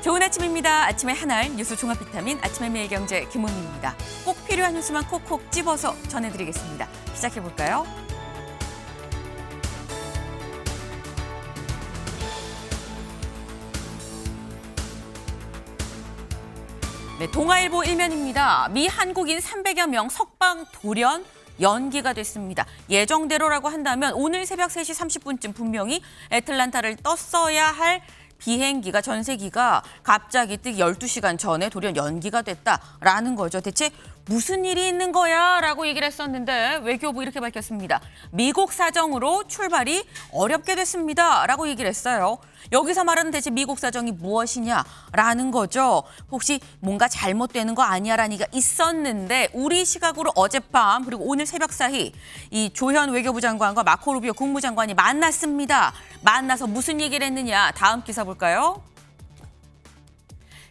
좋은 아침입니다. 아침의 하나알 뉴스 종합 비타민 아침의 매일경제 김은미입니다. 꼭 필요한 뉴스만 콕콕 집어서 전해드리겠습니다. 시작해볼까요? 네, 동아일보 일면입니다. 미 한국인 300여 명 석방 돌연 연기가 됐습니다. 예정대로라고 한다면 오늘 새벽 3시 30분쯤 분명히 애틀란타를 떴어야 할 비행기가 전세기가 갑자기 12시간 전에 돌연 연기가 됐다라는 거죠. 대체 무슨 일이 있는 거야? 라고 얘기를 했었는데 외교부 이렇게 밝혔습니다. 미국 사정으로 출발이 어렵게 됐습니다. 라고 얘기를 했어요. 여기서 말하는 대체 미국 사정이 무엇이냐라는 거죠. 혹시 뭔가 잘못되는 거 아니야라는 얘기가 있었는데 우리 시각으로 어젯밤 그리고 오늘 새벽 사이 이 조현 외교부 장관과 마코 루비오 국무장관이 만났습니다. 만나서 무슨 얘기를 했느냐. 다음 기사 볼까요?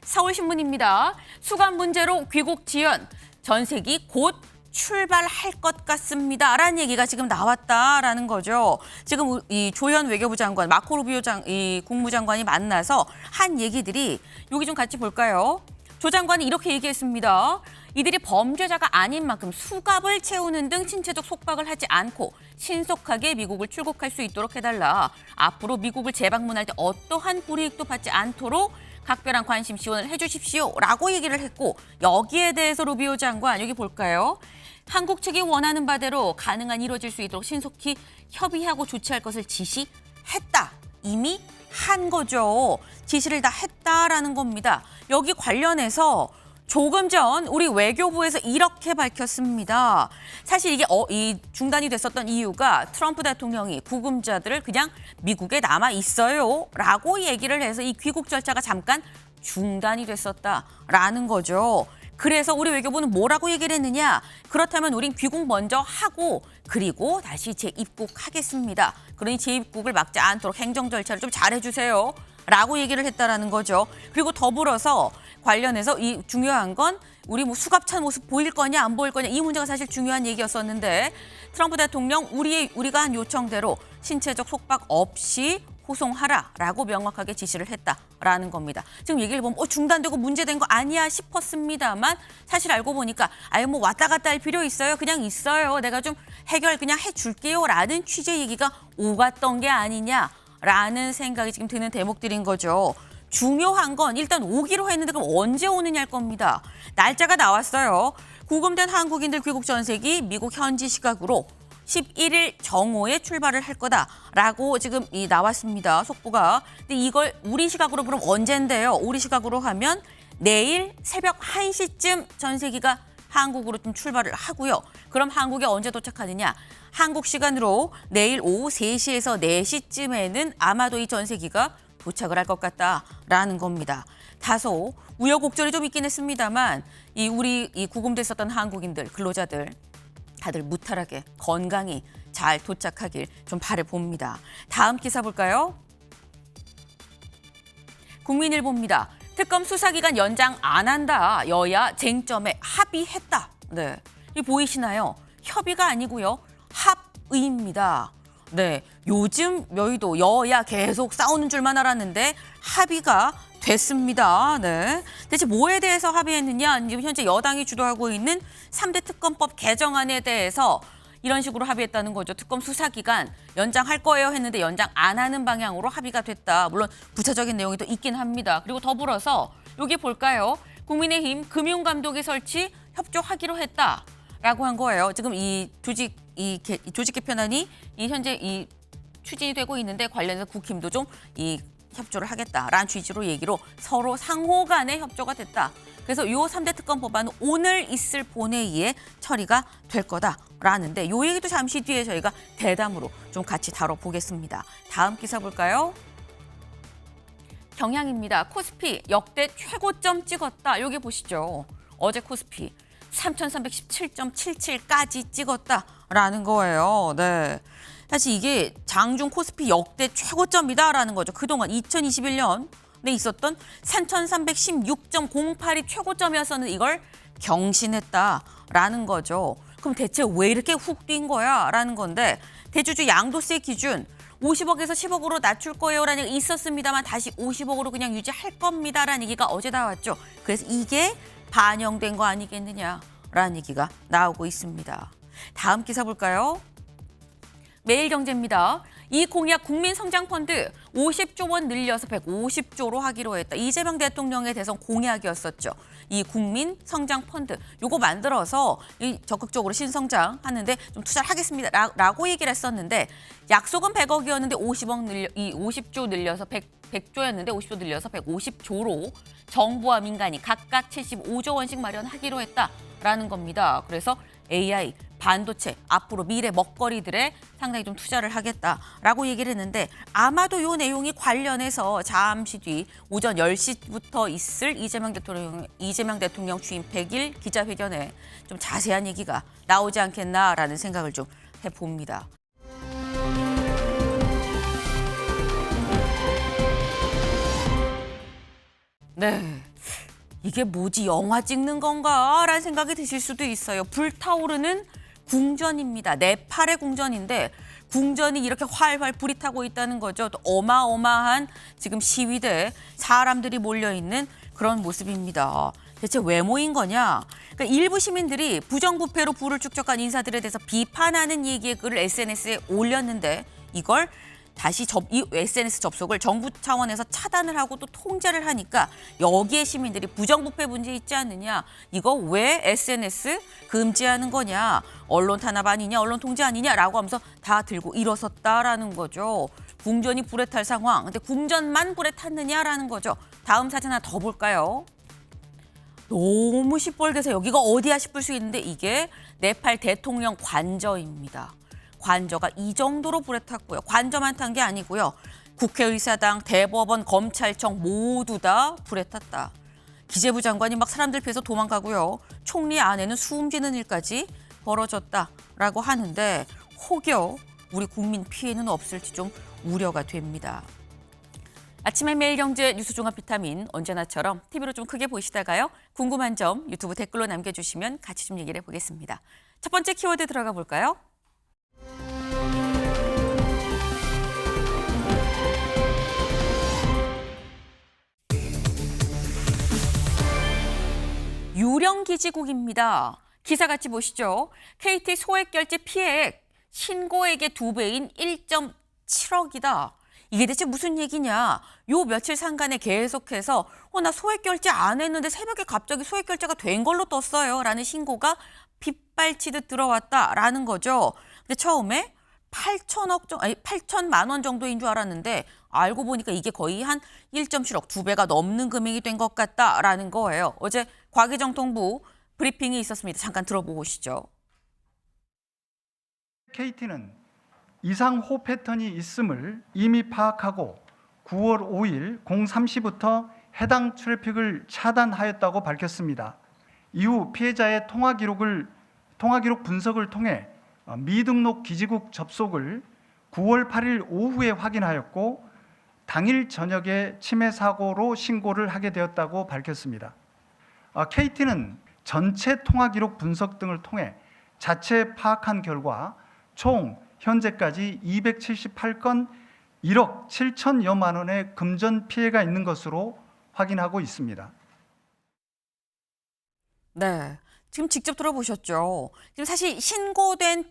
서울신문입니다. 수감 문제로 귀국 지연, 전세기 곧 출발할 것 같습니다. 라는 얘기가 지금 나왔다라는 거죠. 지금 이 조현 외교부 장관, 마코 루비오 이 국무장관이 만나서 한 얘기들이 여기 좀 같이 볼까요? 조 장관이 이렇게 얘기했습니다. 이들이 범죄자가 아닌 만큼 수갑을 채우는 등 신체적 속박을 하지 않고 신속하게 미국을 출국할 수 있도록 해달라. 앞으로 미국을 재방문할 때 어떠한 불이익도 받지 않도록 각별한 관심 지원을 해주십시오라고 얘기를 했고 여기에 대해서 루비오 장관 여기 볼까요? 한국 측이 원하는 바대로 가능한 이루어질 수 있도록 신속히 협의하고 조치할 것을 지시했다. 이미 한 거죠. 지시를 다 했다라는 겁니다. 여기 관련해서 조금 전 우리 외교부에서 이렇게 밝혔습니다. 사실 이게 이 중단이 됐었던 이유가 트럼프 대통령이 구금자들을 그냥 미국에 남아 있어요 라고 얘기를 해서 이 귀국 절차가 잠깐 중단이 됐었다라는 거죠. 그래서 우리 외교부는 뭐라고 얘기를 했느냐. 그렇다면 우린 귀국 먼저 하고 그리고 다시 재입국하겠습니다. 그러니 재입국을 막지 않도록 행정 절차를 좀 잘해주세요. 라고 얘기를 했다라는 거죠. 그리고 더불어서 관련해서 이 중요한 건 우리 뭐 수갑찬 모습 보일 거냐 안 보일 거냐 이 문제가 사실 중요한 얘기였었는데 트럼프 대통령 우리가 한 요청대로 신체적 속박 없이 호송하라라고 명확하게 지시를 했다라는 겁니다. 지금 얘기를 보면 중단되고 문제된 거 아니야 싶었습니다만 사실 알고 보니까 아예 뭐 왔다 갔다 할 필요 있어요? 그냥 있어요. 내가 좀 해결 그냥 해줄게요 라는 취지의 얘기가 오갔던 게 아니냐라는 생각이 지금 드는 대목들인 거죠. 중요한 건 일단 오기로 했는데 그럼 언제 오느냐일 겁니다. 날짜가 나왔어요. 구금된 한국인들 귀국 전세기 미국 현지 시각으로 11일 정오에 출발을 할 거다라고 지금 나왔습니다. 속보가. 근데 이걸 우리 시각으로 그럼 언젠데요? 우리 시각으로 하면 내일 새벽 1시쯤 전세기가 한국으로 좀 출발을 하고요. 그럼 한국에 언제 도착하느냐? 한국 시간으로 내일 오후 3시에서 4시쯤에는 아마도 이 전세기가 도착을 할 것 같다라는 겁니다. 다소 우여곡절이 좀 있긴 했습니다만 우리 구금됐었던 한국인들, 근로자들 다들 무탈하게 건강히 잘 도착하길 좀 바라봅니다. 다음 기사 볼까요? 국민일보입니다. 특검 수사기간 연장 안 한다. 여야 쟁점에 합의했다. 네, 이 보이시나요? 협의가 아니고요. 합의입니다. 네, 요즘 여야 계속 싸우는 줄만 알았는데 합의가 됐습니다. 네, 대체 뭐에 대해서 합의했느냐? 지금 현재 여당이 주도하고 있는 3대 특검법 개정안에 대해서 이런 식으로 합의했다는 거죠. 특검 수사기간 연장할 거예요 했는데 연장 안 하는 방향으로 합의가 됐다. 물론 구체적인 내용이 또 있긴 합니다. 그리고 더불어서 여기 볼까요? 국민의힘 금융감독위 설치 협조하기로 했다라고 한 거예요. 지금 이 조직 개편안이 현재 추진이 되고 있는데 관련해서 국힘도 좀 협조를 하겠다라는 취지로 얘기로 서로 상호 간의 협조가 됐다. 그래서 이 3대 특검 법안은 오늘 있을 본회의에 처리가 될 거다라는데 이 얘기도 잠시 뒤에 저희가 대담으로 좀 같이 다뤄보겠습니다. 다음 기사 볼까요? 경향입니다. 코스피 역대 최고점 찍었다. 여기 보시죠. 어제 코스피 3,317.77까지 찍었다라는 거예요. 네. 사실 이게 장중 코스피 역대 최고점이다라는 거죠. 그동안 2021년에 있었던 3,316.08이 최고점이었었는데 이걸 경신했다라는 거죠. 그럼 대체 왜 이렇게 훅 뛴 거야? 라는 건데 대주주 양도세 기준 50억에서 10억으로 낮출 거예요라는 얘기가 있었습니다만 다시 50억으로 그냥 유지할 겁니다라는 얘기가 어제 나왔죠. 그래서 이게 반영된 거 아니겠느냐라는 얘기가 나오고 있습니다. 다음 기사 볼까요? 매일경제입니다. 이 공약 국민성장펀드 50조 원 늘려서 150조로 하기로 했다. 이재명 대통령의 대선 공약이었었죠. 이 국민성장펀드 요거 만들어서 적극적으로 신성장 하는데 좀 투자를 하겠습니다. 라고 얘기를 했었는데 약속은 100억이었는데 50조 늘려서 100조였는데 50조 늘려서 150조로 정부와 민간이 각각 75조 원씩 마련하기로 했다라는 겁니다. 그래서 AI, 반도체, 앞으로 미래 먹거리들에 상당히 좀 투자를 하겠다라고 얘기를 했는데 아마도 이 내용이 관련해서 잠시 뒤 오전 10시부터 있을 이재명 대통령 취임 100일 기자회견에 좀 자세한 얘기가 나오지 않겠나라는 생각을 좀 해봅니다. 네. 이게 뭐지 영화 찍는 건가? 라는 생각이 드실 수도 있어요. 불타오르는 궁전입니다. 네팔의 궁전인데 궁전이 이렇게 활활 불이 타고 있다는 거죠. 또 어마어마한 지금 시위대 사람들이 몰려있는 그런 모습입니다. 대체 왜 모인 거냐? 그러니까 일부 시민들이 부정부패로 부를 축적한 인사들에 대해서 비판하는 얘기의 글을 SNS에 올렸는데 이걸 다시 이 SNS 접속을 정부 차원에서 차단을 하고 또 통제를 하니까 여기에 시민들이 부정부패 문제 있지 않느냐. 이거 왜 SNS 금지하는 거냐. 언론 탄압 아니냐. 언론 통제 아니냐라고 하면서 다 들고 일어섰다라는 거죠. 궁전이 불에 탈 상황. 근데 궁전만 불에 탔느냐라는 거죠. 다음 사진 하나 더 볼까요? 너무 시뻘개서 여기가 어디야 싶을 수 있는데 이게 네팔 대통령 관저입니다. 관저가 이 정도로 불에 탔고요. 관저만 탄 게 아니고요. 국회의사당, 대법원, 검찰청 모두 다 불에 탔다. 기재부 장관이 막 사람들 피해서 도망가고요. 총리 아내는 숨지는 일까지 벌어졌다라고 하는데 혹여 우리 국민 피해는 없을지 좀 우려가 됩니다. 아침의 매일경제 뉴스 종합 비타민 언제나처럼 TV로 좀 크게 보시다가요. 궁금한 점 유튜브 댓글로 남겨주시면 같이 좀 얘기를 해보겠습니다. 첫 번째 키워드 들어가 볼까요? 유령기지국입니다. 기사 같이 보시죠. KT 소액결제 피해액 신고액의 2배인 1.7억이다. 이게 대체 무슨 얘기냐. 요 며칠 상간에 계속해서 나 소액결제 안 했는데 새벽에 갑자기 소액결제가 된 걸로 떴어요. 라는 신고가 빗발치듯 들어왔다라는 거죠. 근데 처음에 8천만 원 정도인 줄 알았는데 알고 보니까 이게 거의 한 1.7억, 2배가 넘는 금액이 된 것 같다라는 거예요. 어제 과기정통부 브리핑이 있었습니다. 잠깐 들어보고 오시죠. KT는 이상호 패턴이 있음을 이미 파악하고 9월 5일 03시부터 해당 트래픽을 차단하였다고 밝혔습니다. 이후 피해자의 통화 기록 분석을 통해 미등록 기지국 접속을 9월 8일 오후에 확인하였고 당일 저녁에 침해 사고로 신고를 하게 되었다고 밝혔습니다. KT는 전체 통화 기록 분석 등을 통해 자체 파악한 결과 총 현재까지 278건 1억 7천여만 원의 금전 피해가 있는 것으로 확인하고 있습니다. 네, 지금 직접 들어보셨죠. 지금 사실 신고된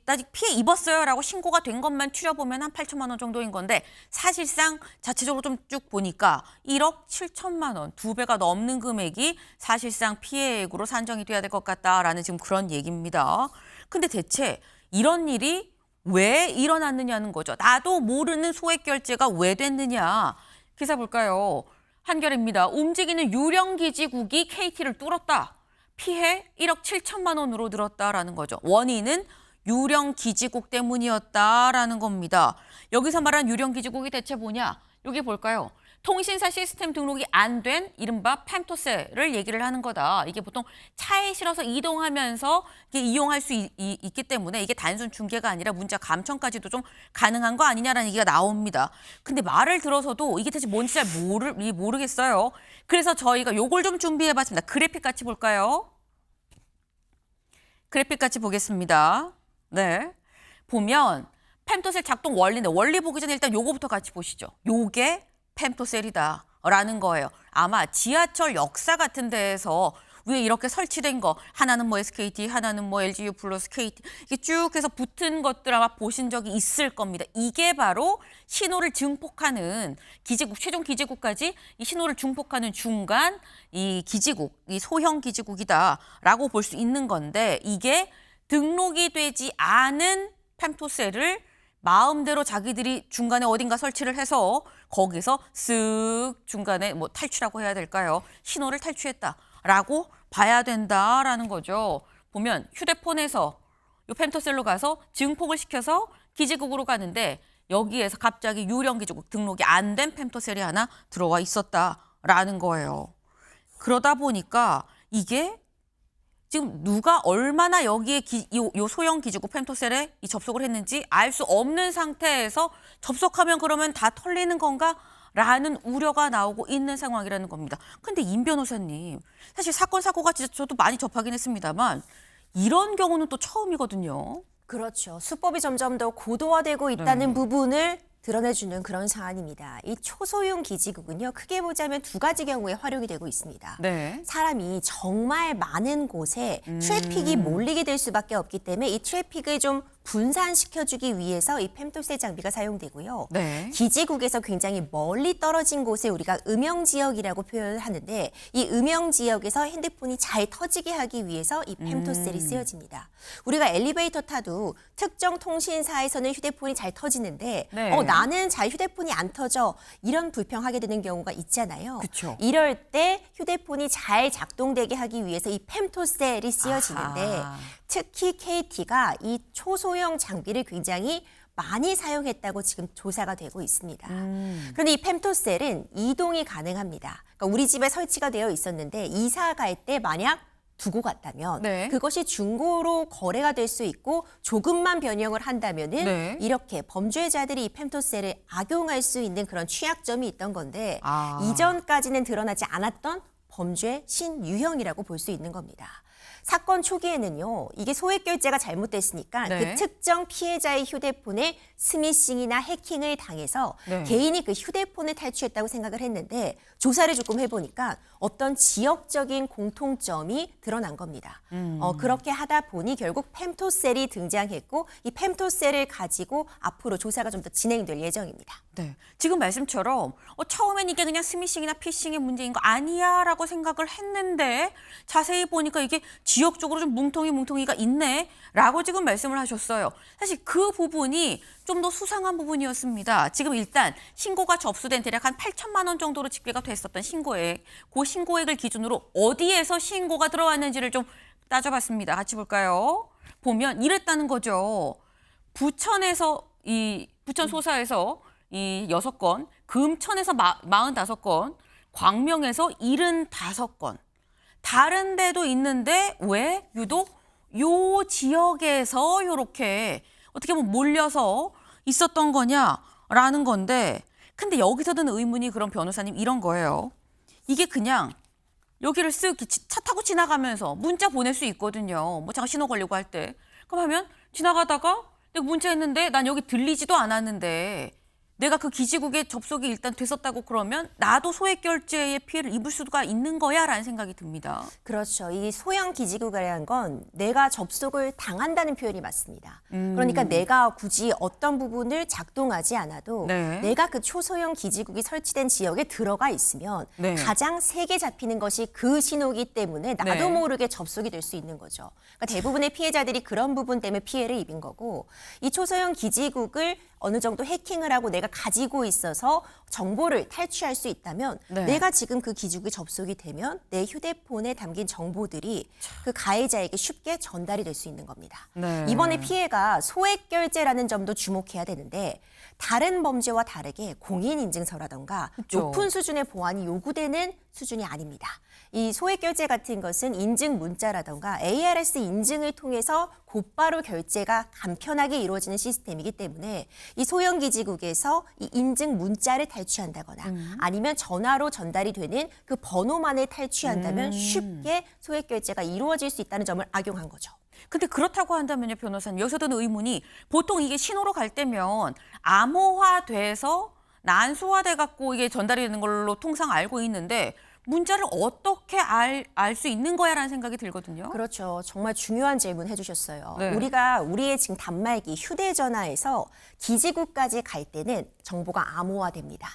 아직 피해 입었어요라고 신고가 된 것만 추려보면 한 8천만 원 정도인 건데 사실상 자체적으로 좀 쭉 보니까 1억 7천만 원, 2배가 넘는 금액이 사실상 피해액으로 산정이 돼야 될 것 같다라는 지금 그런 얘기입니다. 근데 대체 이런 일이 왜 일어났느냐는 거죠. 나도 모르는 소액 결제가 왜 됐느냐. 기사 볼까요? 한겨레입니다. 움직이는 유령기지국이 KT를 뚫었다. 피해 1억 7천만 원으로 늘었다라는 거죠. 원인은 유령기지국 때문이었다라는 겁니다. 여기서 말한 유령기지국이 대체 뭐냐? 여기 볼까요? 통신사 시스템 등록이 안 된 이른바 펜토세를 얘기를 하는 거다. 이게 보통 차에 실어서 이동하면서 이용할 수 있기 때문에 이게 단순 중계가 아니라 문자 감청까지도 좀 가능한 거 아니냐라는 얘기가 나옵니다. 근데 말을 들어서도 이게 대체 뭔지 잘 모르겠어요. 그래서 저희가 요걸 좀 준비해봤습니다. 그래픽 같이 볼까요? 그래픽 같이 보겠습니다. 네, 보면 펜토셀 작동 원리인데 원리 보기 전에 일단 요거부터 같이 보시죠. 요게 펜토셀이다라는 거예요. 아마 지하철 역사 같은 데에서 위에 이렇게 설치된 거 하나는 뭐 SKT, 하나는 뭐 LGU 플러스 KT 이게 쭉 해서 붙은 것들 아마 보신 적이 있을 겁니다. 이게 바로 신호를 증폭하는 기지국, 최종 기지국까지 이 신호를 증폭하는 중간 이 기지국, 이 소형 기지국이다라고 볼 수 있는 건데 이게 등록이 되지 않은 펜토셀을 마음대로 자기들이 중간에 어딘가 설치를 해서 거기서 쓱 중간에 뭐 탈취라고 해야 될까요? 신호를 탈취했다라고 봐야 된다라는 거죠. 보면 휴대폰에서 이 펜토셀로 가서 증폭을 시켜서 기지국으로 가는데 여기에서 갑자기 유령 기지국 등록이 안 된 펜토셀이 하나 들어와 있었다라는 거예요. 그러다 보니까 이게 지금 누가 얼마나 여기에 요 소형 기지국 펜토셀에 이 접속을 했는지 알 수 없는 상태에서 접속하면 그러면 다 털리는 건가? 라는 우려가 나오고 있는 상황이라는 겁니다. 근데 임 변호사님, 사실 사고가 진짜 저도 많이 접하긴 했습니다만 이런 경우는 또 처음이거든요. 그렇죠. 수법이 점점 더 고도화되고 있다는 부분을 드러내주는 그런 사안입니다. 이 초소형 기지국은요, 크게 보자면 두 가지 경우에 활용이 되고 있습니다. 네. 사람이 정말 많은 곳에 트래픽이 몰리게 될 수밖에 없기 때문에 이 트래픽을 좀 분산시켜주기 위해서 이 펜토셀 장비가 사용되고요. 네. 기지국에서 굉장히 멀리 떨어진 곳에 우리가 음영지역이라고 표현을 하는데 이 음영지역에서 핸드폰이 잘 터지게 하기 위해서 이 펜토셀이 쓰여집니다. 우리가 엘리베이터 타도 특정 통신사에서는 휴대폰이 잘 터지는데 네. 나는 잘 휴대폰이 안 터져 이런 불평하게 되는 경우가 있잖아요. 그쵸. 이럴 때 휴대폰이 잘 작동되게 하기 위해서 이 펜토셀이 쓰여지는데 아하. 특히 KT가 이 초소형 장비를 굉장히 많이 사용했다고 지금 조사가 되고 있습니다. 그런데 이 펜토셀은 이동이 가능합니다. 그러니까 우리 집에 설치가 되어 있었는데 이사 갈 때 만약 두고 갔다면 네. 그것이 중고로 거래가 될 수 있고 조금만 변형을 한다면은 네. 이렇게 범죄자들이 이 펜토셀을 악용할 수 있는 그런 취약점이 있던 건데 아. 이전까지는 드러나지 않았던 범죄 신유형이라고 볼 수 있는 겁니다. 사건 초기에는요, 이게 소액 결제가 잘못됐으니까 네. 그 특정 피해자의 휴대폰에 스미싱이나 해킹을 당해서 네. 개인이 그 휴대폰을 탈취했다고 생각을 했는데 조사를 조금 해보니까 어떤 지역적인 공통점이 드러난 겁니다. 그렇게 하다 보니 결국 펜토셀이 등장했고 이 펜토셀을 가지고 앞으로 조사가 좀 더 진행될 예정입니다. 네. 지금 말씀처럼 처음엔 이게 그냥 스미싱이나 피싱의 문제인 거 아니야라고 생각을 했는데 자세히 보니까 이게 지역적으로 좀 뭉텅이가 있네라고 지금 말씀을 하셨어요. 사실 그 부분이 좀 더 수상한 부분이었습니다. 지금 일단 신고가 접수된 대략 한 8천만 원 정도로 집계가 됐었던 신고액, 그 신고액을 기준으로 어디에서 신고가 들어왔는지를 좀 따져봤습니다. 같이 볼까요? 보면 이랬다는 거죠. 부천에서 부천 소사에서 이 6건, 금천에서 45건, 광명에서 75건. 다른 데도 있는데 왜 유독 요 지역에서 요렇게 어떻게 보면 몰려서 있었던 거냐라는 건데 근데 여기서 드는 의문이 그럼 변호사님 이런 거예요. 이게 그냥 여기를 쓱 차 타고 지나가면서 문자 보낼 수 있거든요. 뭐 잠깐 신호 걸리고 할 때. 그럼 하면 지나가다가 내가 문자 했는데 난 여기 들리지도 않았는데 내가 그 기지국에 접속이 일단 됐었다고 그러면 나도 소액 결제의 피해를 입을 수가 있는 거야라는 생각이 듭니다. 그렇죠. 이 소형 기지국이라는 건 내가 접속을 당한다는 표현이 맞습니다. 그러니까 내가 굳이 어떤 부분을 작동하지 않아도 네. 내가 그 초소형 기지국이 설치된 지역에 들어가 있으면 네. 가장 세게 잡히는 것이 그 신호기 때문에 나도 네. 모르게 접속이 될 수 있는 거죠. 그러니까 대부분의 피해자들이 그런 부분 때문에 피해를 입은 거고 이 초소형 기지국을 어느 정도 해킹을 하고 내가 가지고 있어서 정보를 탈취할 수 있다면 네. 내가 지금 그 기지국에 접속이 되면 내 휴대폰에 담긴 정보들이 그 가해자에게 쉽게 전달이 될 수 있는 겁니다. 네. 이번에 피해가 소액 결제라는 점도 주목해야 되는데 다른 범죄와 다르게 공인인증서라던가 그쵸. 높은 수준의 보안이 요구되는 수준이 아닙니다. 이 소액 결제 같은 것은 인증 문자라던가 ARS 인증을 통해서 곧바로 결제가 간편하게 이루어지는 시스템이기 때문에 이 소형 기지국에서 이 인증 문자를 탈취한다거나 아니면 전화로 전달이 되는 그 번호만을 탈취한다면 쉽게 소액 결제가 이루어질 수 있다는 점을 악용한 거죠. 근데 그렇다고 한다면요, 변호사님. 여기서 드는 의문이 보통 이게 신호로 갈 때면 암호화돼서 난수화돼 갖고 이게 전달이 되는 걸로 통상 알고 있는데 문자를 어떻게 알 수 있는 거야라는 생각이 들거든요. 그렇죠. 정말 중요한 질문 해주셨어요. 네. 우리가 우리의 지금 단말기, 휴대전화에서 기지국까지 갈 때는 정보가 암호화됩니다.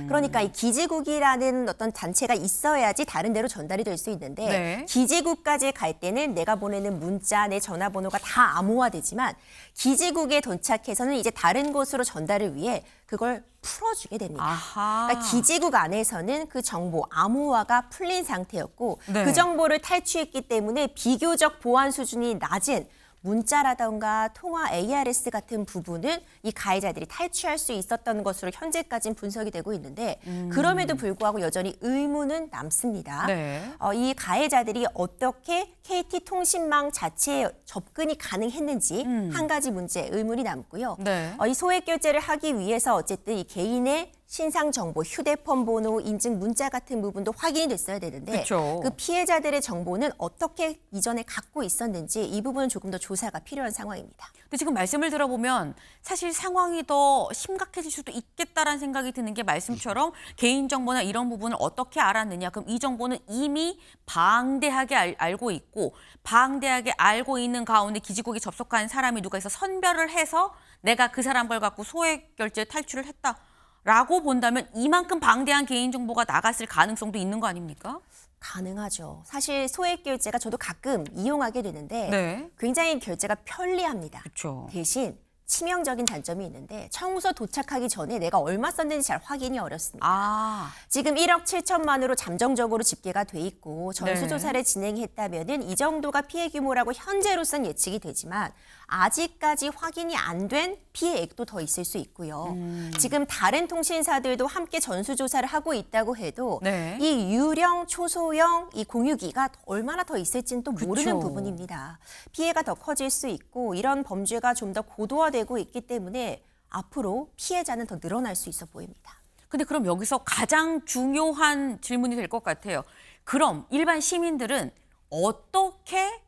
그러니까 이 기지국이라는 어떤 단체가 있어야지 다른 데로 전달이 될 수 있는데 네. 기지국까지 갈 때는 내가 보내는 문자, 내 전화번호가 다 암호화되지만 기지국에 도착해서는 이제 다른 곳으로 전달을 위해 그걸 풀어주게 됩니다. 아하. 그러니까 기지국 안에서는 그 정보, 암호화가 풀린 상태였고 네. 그 정보를 탈취했기 때문에 비교적 보안 수준이 낮은 문자라던가 통화 ARS 같은 부분은 이 가해자들이 탈취할 수 있었던 것으로 현재까지는 분석이 되고 있는데 그럼에도 불구하고 여전히 의문은 남습니다. 네. 이 가해자들이 어떻게 KT통신망 자체에 접근이 가능했는지 한 가지 문제 의문이 남고요. 네. 이 소액 결제를 하기 위해서 어쨌든 이 개인의 신상 정보, 휴대폰 번호, 인증 문자 같은 부분도 확인이 됐어야 되는데 그쵸. 그 피해자들의 정보는 어떻게 이전에 갖고 있었는지 이 부분은 조금 더 조사가 필요한 상황입니다. 근데 지금 말씀을 들어보면 사실 상황이 더 심각해질 수도 있겠다라는 생각이 드는 게 말씀처럼 개인정보나 이런 부분을 어떻게 알았느냐. 그럼 이 정보는 이미 방대하게 알고 있고 방대하게 알고 있는 가운데 기지국에 접속한 사람이 누가 있어 선별을 해서 내가 그 사람 걸 갖고 소액 결제 탈취를 했다라고 본다면 이만큼 방대한 개인정보가 나갔을 가능성도 있는 거 아닙니까? 가능하죠. 사실 소액 결제가 저도 가끔 이용하게 되는데 네. 굉장히 결제가 편리합니다. 그렇죠. 대신 치명적인 단점이 있는데 청구서 도착하기 전에 내가 얼마 썼는지 잘 확인이 어렵습니다. 아, 지금 1억 7천만으로 잠정적으로 집계가 돼 있고 네. 전수조사를 진행했다면은 이 정도가 피해 규모라고 현재로선 예측이 되지만 아직까지 확인이 안 된 피해액도 더 있을 수 있고요. 지금 다른 통신사들도 함께 전수조사를 하고 있다고 해도 네. 이 유령, 초소형, 이 공유기가 얼마나 더 있을지는 또 모르는 그쵸. 부분입니다. 피해가 더 커질 수 있고 이런 범죄가 좀 더 고도화되고 있기 때문에 앞으로 피해자는 더 늘어날 수 있어 보입니다. 근데 그럼 여기서 가장 중요한 질문이 될 것 같아요. 그럼 일반 시민들은 어떻게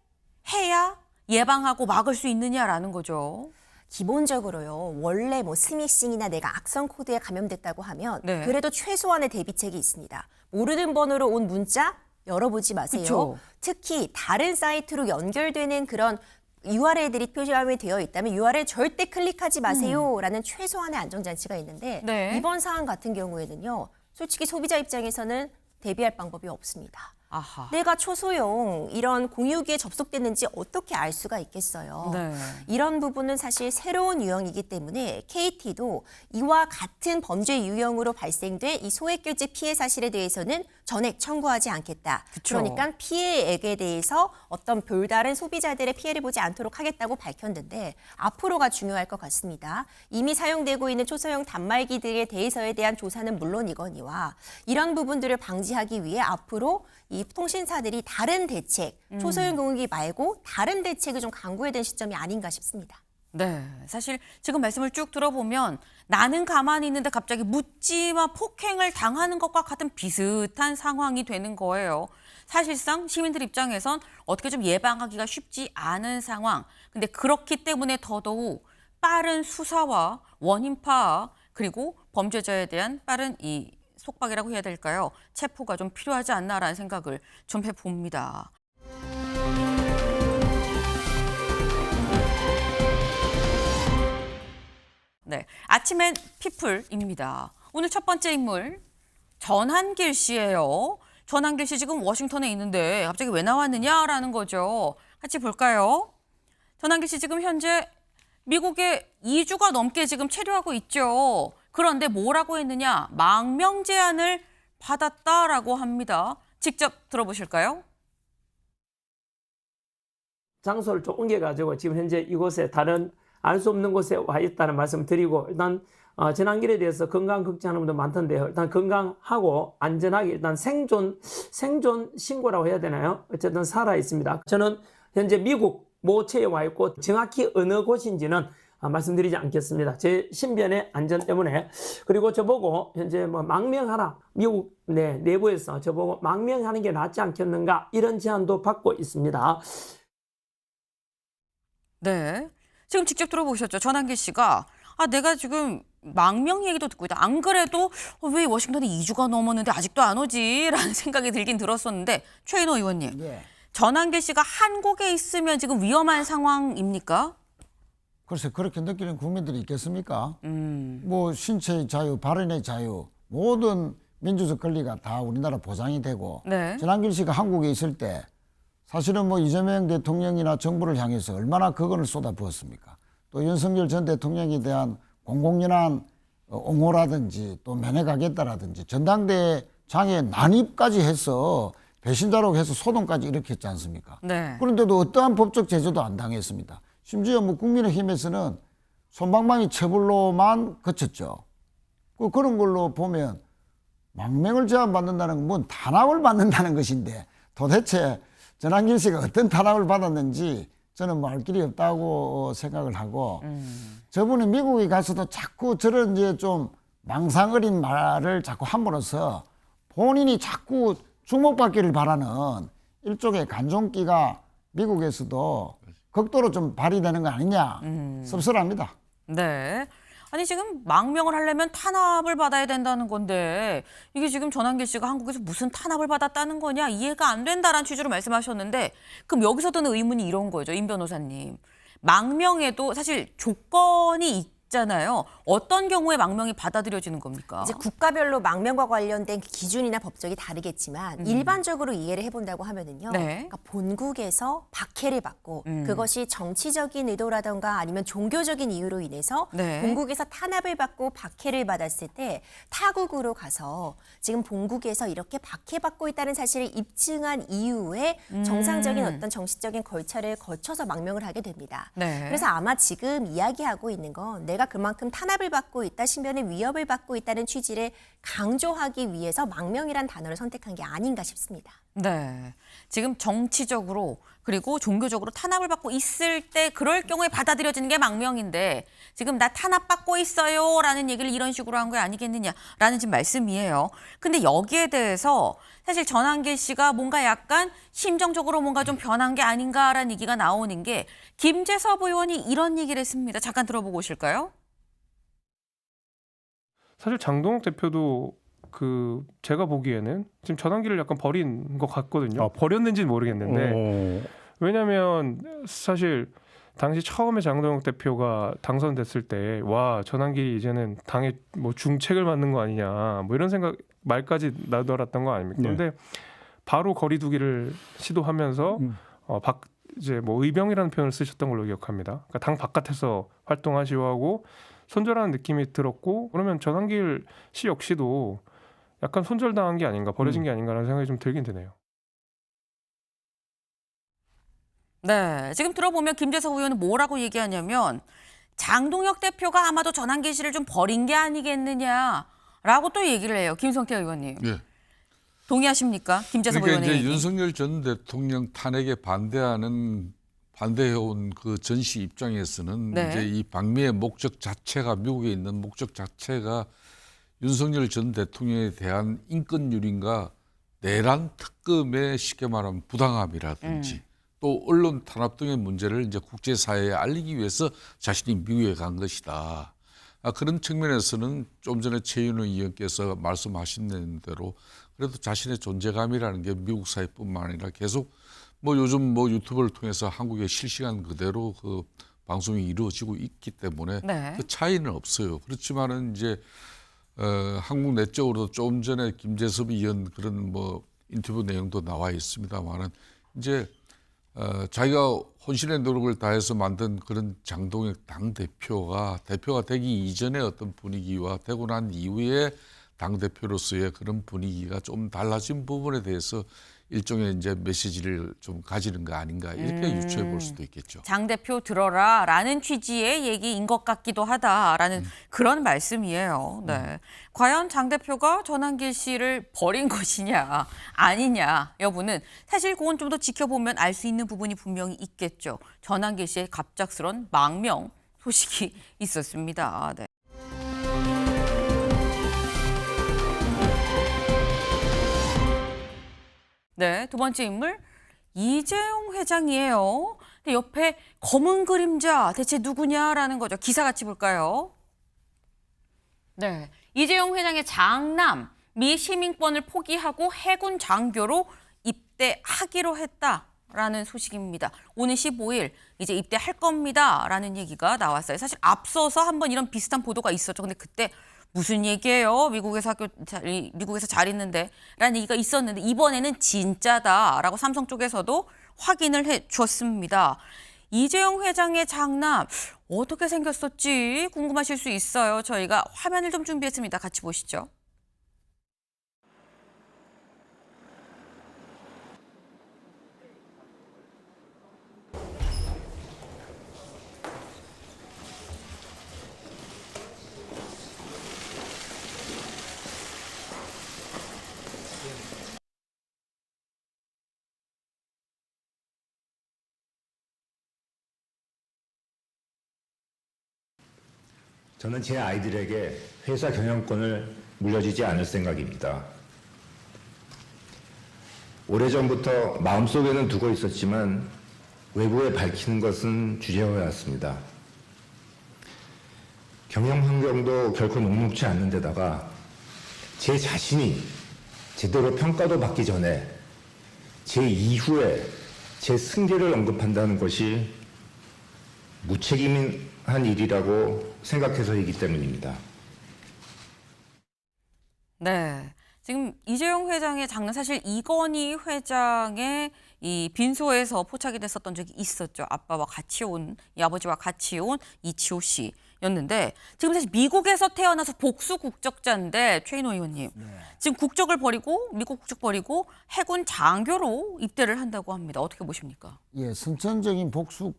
해야 예방하고 막을 수 있느냐라는 거죠. 기본적으로요. 원래 뭐 스미싱이나 내가 악성 코드에 감염됐다고 하면 네. 그래도 최소한의 대비책이 있습니다. 모르는 번호로 온 문자 열어보지 마세요. 그쵸. 특히 다른 사이트로 연결되는 그런 URL들이 표시가 되어 있다면 URL 절대 클릭하지 마세요라는 최소한의 안전장치가 있는데 네. 이번 사안 같은 경우에는요. 솔직히 소비자 입장에서는 대비할 방법이 없습니다. 아하. 내가 초소형 이런 공유기에 접속됐는지 어떻게 알 수가 있겠어요. 네. 이런 부분은 사실 새로운 유형이기 때문에 KT도 이와 같은 범죄 유형으로 발생된 이 소액결제 피해 사실에 대해서는 전액 청구하지 않겠다. 그쵸. 그러니까 피해액에 대해서 어떤 별다른 소비자들의 피해를 보지 않도록 하겠다고 밝혔는데 앞으로가 중요할 것 같습니다. 이미 사용되고 있는 초소형 단말기들에 대해서에 대한 조사는 물론이거니와 이런 부분들을 방지하기 위해 앞으로 이 통신사들이 다른 대책, 초소형 공유기 말고 다른 대책을 좀 강구해야 되는 시점이 아닌가 싶습니다. 네, 사실 지금 말씀을 쭉 들어보면 나는 가만히 있는데 갑자기 묻지마 폭행을 당하는 것과 같은 비슷한 상황이 되는 거예요. 사실상 시민들 입장에선 어떻게 좀 예방하기가 쉽지 않은 상황. 근데 그렇기 때문에 더더욱 빠른 수사와 원인 파악 그리고 범죄자에 대한 빠른 이 속박이라고 해야 될까요? 체포가 좀 필요하지 않나라는 생각을 좀 해봅니다. 네, 아침엔 피플입니다. 오늘 첫 번째 인물 전한길 씨예요. 전한길 씨 지금 워싱턴에 있는데 갑자기 왜 나왔느냐라는 거죠. 같이 볼까요? 전한길 씨 지금 현재 미국에 2주가 넘게 지금 체류하고 있죠. 그런데 뭐라고 했느냐? 망명 제안을 받았다라고 합니다. 직접 들어보실까요? 장소를 좀 옮겨가지고 지금 현재 이곳에 다른 알 수 없는 곳에 와 있다는 말씀을 드리고 일단 전환길에 대해서 건강 걱정하는 분들 많던데요. 일단 건강하고 안전하게 일단 생존 신고라고 해야 되나요? 어쨌든 살아 있습니다. 저는 현재 미국 모처에 와 있고 정확히 어느 곳인지는 말씀드리지 않겠습니다. 제 신변의 안전 때문에. 그리고 저보고 현재 뭐 망명하라. 미국 내부에서 저보고 망명하는 게 낫지 않겠는가 이런 제안도 받고 있습니다. 네. 지금 직접 들어보셨죠? 전한길 씨가 내가 지금 망명 얘기도 듣고 있다. 안 그래도 왜 워싱턴에 2주가 넘었는데 아직도 안 오지? 라는 생각이 들긴 들었었는데 최인호 의원님. 예. 전한길 씨가 한국에 있으면 지금 위험한 상황입니까? 글쎄 그렇게 느끼는 국민들이 있겠습니까? 뭐 신체의 자유, 발언의 자유, 모든 민주적 권리가 다 우리나라 보장이 되고 네. 전한길 씨가 한국에 있을 때 사실은 뭐 이재명 대통령이나 정부를 향해서 얼마나 그건을 쏟아부었습니까? 또 윤석열 전 대통령에 대한 공공연한 옹호라든지 또 면회가겠다라든지 전당대회 장에 난입까지 해서 배신자라고 해서 소동까지 일으켰지 않습니까? 네. 그런데도 어떠한 법적 제재도 안 당했습니다. 심지어 뭐 국민의힘에서는 솜방망이 처벌로만 그쳤죠. 그런 걸로 보면 망명을 제한받는다는 건 뭔 탄압을 받는다는 것인데 도대체 전한길 씨가 어떤 탄압을 받았는지 저는 뭐 알 길이 없다고 생각을 하고 저분이 미국에 가서도 자꾸 저런 이제 좀 망상 어린 말을 자꾸 함으로써 본인이 자꾸 주목받기를 바라는 일종의 간종기가 미국에서도 극도로 좀 발휘되는 거 아니냐 씁쓸합니다. 네. 아니 지금 망명을 하려면 탄압을 받아야 된다는 건데 이게 지금 전한길 씨가 한국에서 무슨 탄압을 받았다는 거냐 이해가 안 된다라는 취지로 말씀하셨는데 그럼 여기서 드는 의문이 이런 거죠. 임 변호사님. 망명에도 사실 조건이 있잖아요. 어떤 경우에 망명이 받아들여지는 겁니까? 이제 국가별로 망명과 관련된 기준이나 법적이 다르겠지만 일반적으로 이해를 해본다고 하면은요. 네. 그러니까 본국에서 박해를 받고 그것이 정치적인 의도라던가 아니면 종교적인 이유로 인해서 네. 본국에서 탄압을 받고 박해를 받았을 때 타국으로 가서 지금 본국에서 이렇게 박해받고 있다는 사실을 입증한 이후에 정상적인 어떤 정치적인 절차를 거쳐서 망명을 하게 됩니다. 네. 그래서 아마 지금 이야기하고 있는 건 내가 그만큼 탄압을 받고 있다, 신변의 위협을 받고 있다는 취지를 강조하기 위해서 망명이란 단어를 선택한 게 아닌가 싶습니다. 네. 지금 정치적으로 그리고 종교적으로 탄압을 받고 있을 때 그럴 경우에 받아들여지는 게 망명인데 지금 나 탄압받고 있어요 라는 얘기를 이런 식으로 한 거 아니겠느냐라는 지금 말씀이에요. 근데 여기에 대해서 사실 전한길 씨가 뭔가 약간 심정적으로 뭔가 좀 변한 게 아닌가라는 얘기가 나오는 게 김재섭 의원이 이런 얘기를 했습니다. 잠깐 들어보고 오실까요? 사실 장동욱 대표도 제가 보기에는 지금 전환기를 약간 버린 것 같거든요. 버렸는지는 모르겠는데 왜냐하면 사실 당시 처음에 장동욱 대표가 당선됐을 때 와 전환기 이제는 당의 뭐 중책을 맡는 거 아니냐 뭐 이런 말까지 나돌았던 거 아닙니까? 그런데 바로 거리두기를 시도하면서 이제 뭐 의병이라는 표현을 쓰셨던 걸로 기억합니다. 그러니까 당 바깥에서 활동하시고 하고 손절하는 느낌이 들었고 그러면 전환길 씨 역시도 약간 손절당한 게 아닌가 버려진 게 아닌가라는 생각이 좀 들긴 드네요. 네, 지금 들어보면 김재섭 의원은 뭐라고 얘기하냐면 장동혁 대표가 아마도 전한길 씨를 좀 버린 게 아니겠느냐라고 또 얘기를 해요. 김성태 의원님. 예. 동의하십니까? 김재섭 그러니까 의원의 이제 얘기. 윤석열 전 대통령 탄핵에 반대해온 그 전시 입장에서는 네. 이제 이 방미의 목적 자체가 미국에 있는 목적 자체가 윤석열 전 대통령에 대한 인권 유린과 내란 특검의 쉽게 말하면 부당함이라든지 또 언론 탄압 등의 문제를 이제 국제사회에 알리기 위해서 자신이 미국에 간 것이다. 그런 측면에서는 좀 전에 최윤호 의원께서 말씀하신 대로 그래도 자신의 존재감이라는 게 미국 사회뿐만 아니라 계속 뭐 요즘 뭐 유튜브를 통해서 한국의 실시간 그대로 그 방송이 이루어지고 있기 때문에 네. 그 차이는 없어요. 그렇지만은 이제 한국 내적으로도 조금 전에 김재섭 의원 그런 뭐 인터뷰 내용도 나와 있습니다만은 이제 자기가 혼신의 노력을 다해서 만든 그런 장동혁 당대표가 되기 이전의 어떤 분위기와 되고 난 이후에 당대표로서의 그런 분위기가 좀 달라진 부분에 대해서 일종의 이제 메시지를 좀 가지는 거 아닌가 이렇게 유추해 볼 수도 있겠죠. 장 대표 들어라라는 취지의 얘기인 것 같기도 하다라는 그런 말씀이에요. 네. 과연 장 대표가 전한길 씨를 버린 것이냐 아니냐 여부는 사실 그건 좀 더 지켜보면 알 수 있는 부분이 분명히 있겠죠. 전한길 씨의 갑작스런 망명 소식이 있었습니다. 네. 네, 두 번째 인물 이재용 회장이에요. 근데 옆에 검은 그림자 대체 누구냐라는 거죠. 기사 같이 볼까요? 네, 이재용 회장의 장남, 미 시민권을 포기하고 해군 장교로 입대하기로 했다라는 소식입니다. 오늘 15일 이제 입대할 겁니다라는 얘기가 나왔어요. 사실 앞서서 한번 이런 비슷한 보도가 있었죠. 근데 그때 무슨 얘기예요? 미국에서 잘 있는데 라는 얘기가 있었는데 이번에는 진짜다라고 삼성 쪽에서도 확인을 해 줬습니다. 이재용 회장의 장남 어떻게 생겼었지 궁금하실 수 있어요. 저희가 화면을 좀 준비했습니다. 같이 보시죠. 저는 제 아이들에게 회사 경영권을 물려주지 않을 생각입니다. 오래전부터 마음속에는 두고 있었지만 외부에 밝히는 것은 주저해왔습니다. 경영 환경도 결코 녹록지 않는 데다가 제 자신이 제대로 평가도 받기 전에 제 이후에 제 승계를 언급한다는 것이 무책임한 일이라고 생각해서이기 때문입니다. 네, 지금 이재용 회장의 장남 사실 이건희 회장의 이 빈소에서 포착이 됐었던 적이 있었죠. 아빠와 같이 온, 이 아버지와 같이 온 이치호 씨였는데 지금 사실 미국에서 태어나서 복수 국적자인데 최인호 의원님 지금 국적을 버리고 미국 국적 버리고 해군 장교로 입대를 한다고 합니다. 어떻게 보십니까? 예, 선천적인 복수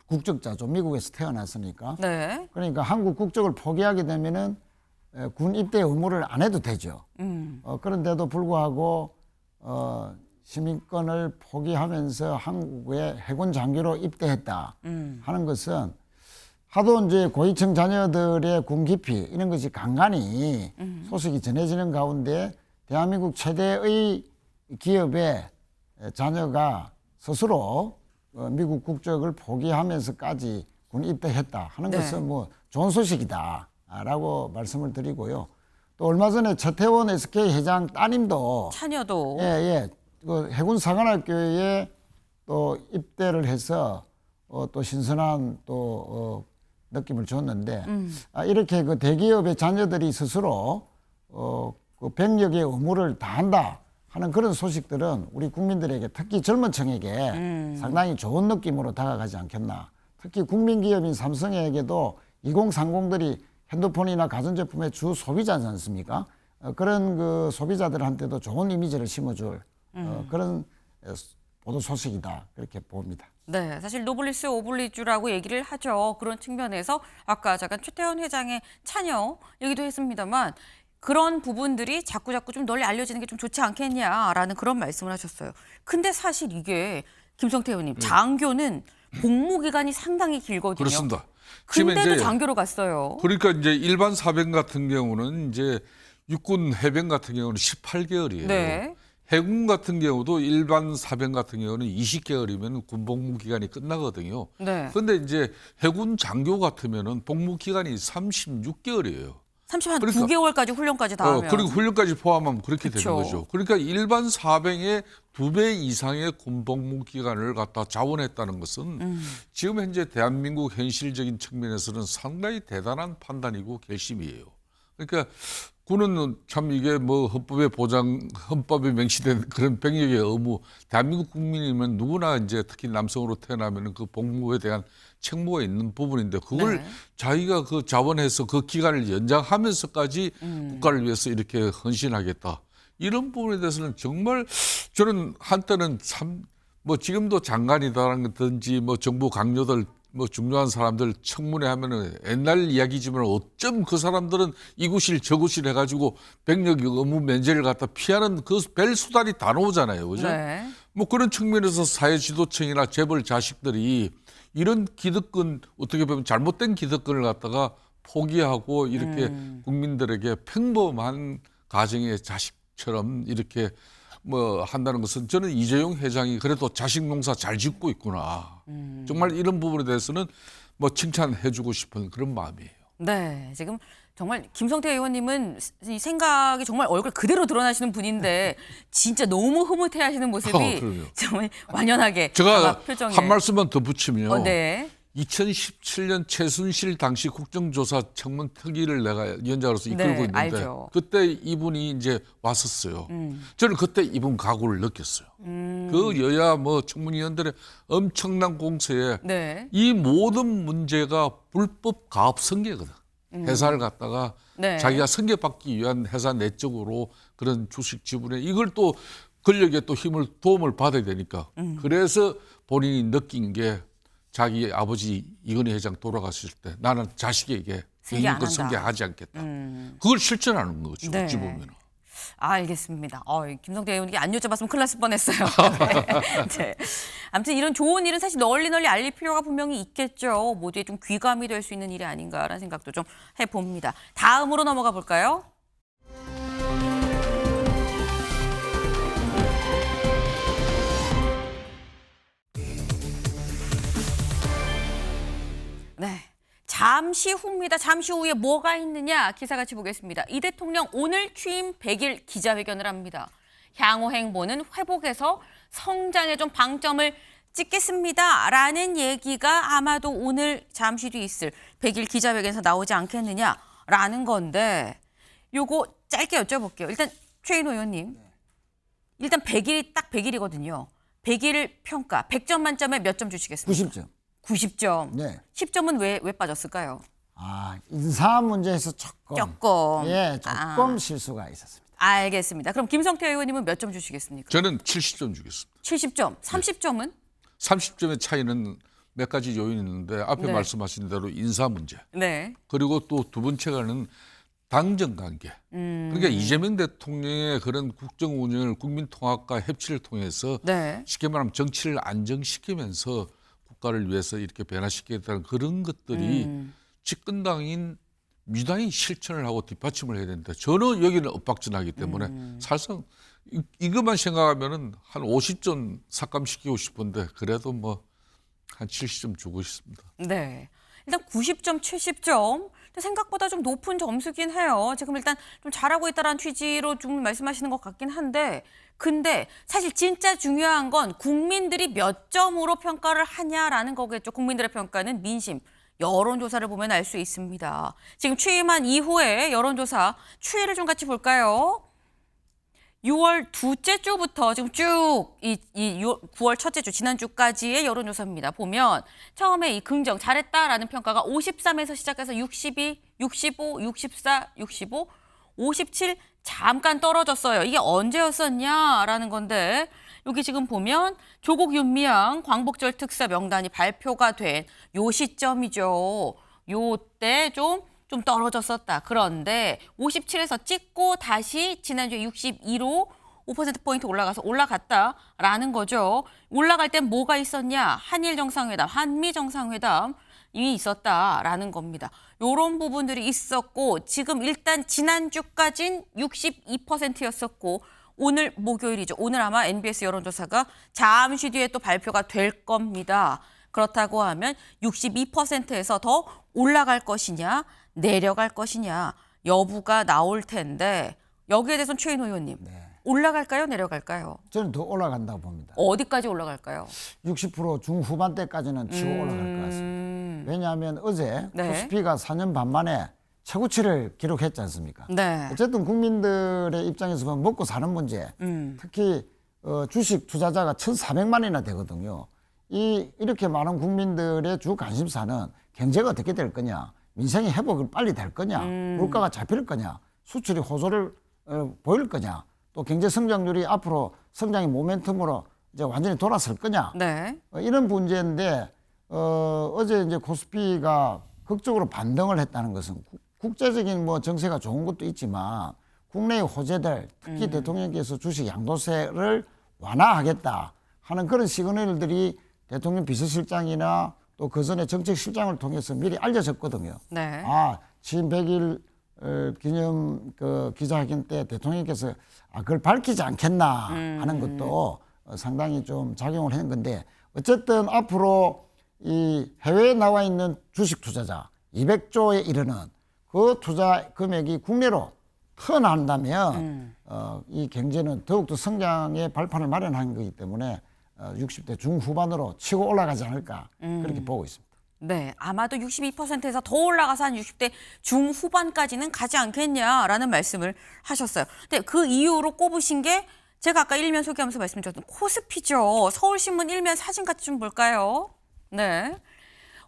국적자죠. 미국에서 태어났으니까. 네. 그러니까 한국 국적을 포기하게 되면은 군 입대 의무를 안 해도 되죠. 그런데도 불구하고 시민권을 포기하면서 한국의 해군 장교로 입대했다 하는 것은 하도 이제 고위층 자녀들의 군 기피 이런 것이 간간히 소식이 전해지는 가운데 대한민국 최대의 기업의 자녀가 스스로 미국 국적을 포기하면서까지 군 입대했다 하는 네. 것은 뭐 좋은 소식이다라고 말씀을 드리고요. 또 얼마 전에 최태원 SK 회장 따님도 자녀도 그 해군 사관학교에 또 입대를 해서 또 신선한 또 느낌을 줬는데 이렇게 그 대기업의 자녀들이 스스로 그 병력의 의무를 다한다 하는 그런 소식들은 우리 국민들에게 특히 젊은 층에게 상당히 좋은 느낌으로 다가가지 않겠나. 특히 국민기업인 삼성에게도 2030들이 핸드폰이나 가전제품의 주 소비자지 않습니까? 그런 그 소비자들한테도 좋은 이미지를 심어줄 그런 보도 소식이다 그렇게 봅니다. 네, 사실 노블리스 오블리주라고 얘기를 하죠. 그런 측면에서 아까 잠깐 최태원 회장의 차녀 얘기도 했습니다만 그런 부분들이 자꾸 좀 널리 알려지는 게 좀 좋지 않겠냐라는 그런 말씀을 하셨어요. 근데 사실 이게 김성태 의원님 장교는 복무 기간이 상당히 길거든요. 그렇습니다. 근데도 이제 장교로 갔어요. 그러니까 이제 일반 사병 같은 경우는 이제 육군 해병 같은 경우는 18개월이에요. 네. 해군 같은 경우도 일반 사병 같은 경우는 20개월이면 군 복무 기간이 끝나거든요. 네. 그런데 이제 해군 장교 같으면은 복무 기간이 36개월이에요. 9개월까지 훈련까지 다 하면. 그리고 훈련까지 포함하면 그렇게 그쵸. 되는 거죠. 그러니까 일반 사병의 2배 이상의 군 복무 기간을 갖다 자원했다는 것은 지금 현재 대한민국 현실적인 측면에서는 상당히 대단한 판단이고 결심이에요. 그러니까 군은 참 이게 뭐 헌법에 명시된 그런 병역의 의무, 대한민국 국민이면 누구나 이제 특히 남성으로 태어나면 그 복무에 대한 책무가 있는 부분인데 그걸 네. 자기가 그 자원해서 그 기간을 연장하면서까지 국가를 위해서 이렇게 헌신하겠다. 이런 부분에 대해서는 정말 저는 한때는 참 뭐 지금도 장관이다라든지 뭐 정부 강요들 뭐 중요한 사람들 청문회 하면은 옛날 이야기지만 어쩜 그 사람들은 이구실 저구실 해가지고 병력 의무 면제를 갖다 피하는 그 별 수단이 다 나오잖아요, 그죠? 네. 뭐 그런 측면에서 사회 지도층이나 재벌 자식들이 이런 기득권 어떻게 보면 잘못된 기득권을 갖다가 포기하고 이렇게 국민들에게 평범한 가정의 자식처럼 이렇게 뭐 한다는 것은 저는 이재용 회장이 그래도 자식 농사 잘 짓고 있구나. 정말 이런 부분에 대해서는 뭐 칭찬해주고 싶은 그런 마음이에요. 네, 지금 정말 김성태 의원님은 이 생각이 정말 얼굴 그대로 드러나시는 분인데 진짜 너무 흐뭇해하시는 모습이 그럼요. 정말 완연하게 제가 표정에. 한 말씀만 더 붙이면 네. 2017년 최순실 당시 국정조사 청문 특위를 내가 위원장으로서 이끌고 네, 있는데 알죠. 그때 이분이 이제 왔었어요. 저는 그때 이분 각오를 느꼈어요. 그 여야 뭐 청문위원들의 엄청난 공세에 네. 이 모든 문제가 불법 가업 승계거든. 회사를 갖다가 네. 자기가 승계받기 위한 회사 내적으로 그런 주식 지분에 이걸 또 권력에 또 힘을 도움을 받아야 되니까 그래서 본인이 느낀 게 자기 아버지 이건희 회장 돌아갔을 때 나는 자식에게 승계 안 개인권 한다. 승계하지 않겠다. 그걸 실천하는 거죠. 네. 어찌 보면. 알겠습니다. 김성태 의원님께 안 여쭤봤으면 큰일 났을 뻔했어요. 네. 아무튼 이런 좋은 일은 사실 널리 알릴 필요가 분명히 있겠죠. 모두의 좀 귀감이 될 수 있는 일이 아닌가라는 생각도 좀 해봅니다. 다음으로 넘어가 볼까요? 네. 잠시 후입니다. 잠시 후에 뭐가 있느냐 기사 같이 보겠습니다. 이 대통령 오늘 취임 100일 기자회견을 합니다. 향후 행보는 회복에서 성장에 좀 방점을 찍겠습니다라는 얘기가 아마도 오늘 잠시 뒤 있을 100일 기자회견에서 나오지 않겠느냐라는 건데 요거 짧게 여쭤볼게요. 일단 최인호 의원님. 일단 100일이 딱 100일이거든요. 100일 평가 100점 만점에 몇 점 주시겠습니까? 90점. 90점. 네. 10점은 왜 빠졌을까요? 인사 문제에서 조금. 조금. 예, 조금 실수가 있었습니다. 알겠습니다. 그럼 김성태 의원님은 몇 점 주시겠습니까? 저는 70점 주겠습니다. 70점. 30점은? 30점의 차이는 몇 가지 요인이 있는데 앞에 네. 말씀하신 대로 인사 문제. 네. 그리고 또 두 번째가는 당정 관계. 그러니까 이재명 대통령의 그런 국정 운영을 국민 통합과 협치를 통해서 네. 쉽게 말하면 정치를 안정시키면서 국가를 위해서 이렇게 변화시키겠다는 그런 것들이 집권당인 민주당이 실천을 하고 뒷받침을 해야 되는데 저는 여기는 엇박진하기 때문에 사실상 이것만 생각하면은 한 50점 삭감시키고 싶은데 그래도 뭐 한 70점 주고 싶습니다. 네. 일단 90점, 70점. 생각보다 좀 높은 점수긴 해요. 지금 일단 좀 잘하고 있다라는 취지로 좀 말씀하시는 것 같긴 한데 근데 사실 진짜 중요한 건 국민들이 몇 점으로 평가를 하냐라는 거겠죠. 국민들의 평가는 민심, 여론조사를 보면 알 수 있습니다. 지금 취임한 이후에 여론조사 추이를 좀 같이 볼까요? 6월 둘째 주부터 지금 쭉 9월 첫째 주 지난주까지의 여론조사입니다. 보면 처음에 이 긍정 잘했다라는 평가가 53에서 시작해서 62, 65, 64, 65, 57 잠깐 떨어졌어요. 이게 언제였었냐라는 건데 여기 지금 보면 조국 윤미향 광복절 특사 명단이 발표가 된 요 시점이죠. 요때 좀 떨어졌었다. 그런데 57에서 찍고 다시 지난주에 62로 5%포인트 올라갔다라는 거죠. 올라갈 땐 뭐가 있었냐? 한일 정상회담, 한미 정상회담이 있었다라는 겁니다. 이런 부분들이 있었고 지금 일단 지난주까진 62%였었고 오늘 목요일이죠. 오늘 아마 NBS 여론조사가 잠시 뒤에 또 발표가 될 겁니다. 그렇다고 하면 62%에서 더 올라갈 것이냐 내려갈 것이냐 여부가 나올 텐데 여기에 대해서는 최인호 의원님 올라갈까요 내려갈까요? 저는 더 올라간다고 봅니다. 어디까지 올라갈까요? 60% 중후반대까지는 치고 올라갈 것 같습니다. 왜냐하면 어제 네. 코스피가 4년 반 만에 최고치를 기록했지 않습니까? 네. 어쨌든 국민들의 입장에서 보면 먹고 사는 문제, 특히 주식 투자자가 1,400만이나 되거든요. 이렇게 많은 국민들의 주 관심사는 경제가 어떻게 될 거냐, 민생의 회복이 빨리 될 거냐, 물가가 잡힐 거냐, 수출이 호조를 보일 거냐, 또 경제 성장률이 앞으로 성장의 모멘텀으로 이제 완전히 돌아설 거냐, 네. 이런 문제인데 어제 이제 코스피가 극적으로 반등을 했다는 것은 국제적인 뭐 정세가 좋은 것도 있지만 국내의 호재들, 특히 대통령께서 주식 양도세를 완화하겠다 하는 그런 시그널들이 대통령 비서실장이나 또 그 전에 정책실장을 통해서 미리 알려졌거든요. 네. 취임 100일 기념 그 기자회견 때 대통령께서 그걸 밝히지 않겠나 하는 것도 상당히 좀 작용을 한 건데 어쨌든 앞으로 이 해외에 나와 있는 주식 투자자 200조에 이르는 그 투자 금액이 국내로 턴한다면 이 경제는 더욱더 성장의 발판을 마련한 거기 때문에 60대 중후반으로 치고 올라가지 않을까 그렇게 보고 있습니다. 네, 아마도 62%에서 더 올라가서 한 60대 중후반까지는 가지 않겠냐라는 말씀을 하셨어요. 근데 그 이유로 꼽으신 게 제가 아까 일면 소개하면서 말씀드렸던 코스피죠. 서울신문 일면 사진 같이 좀 볼까요? 네.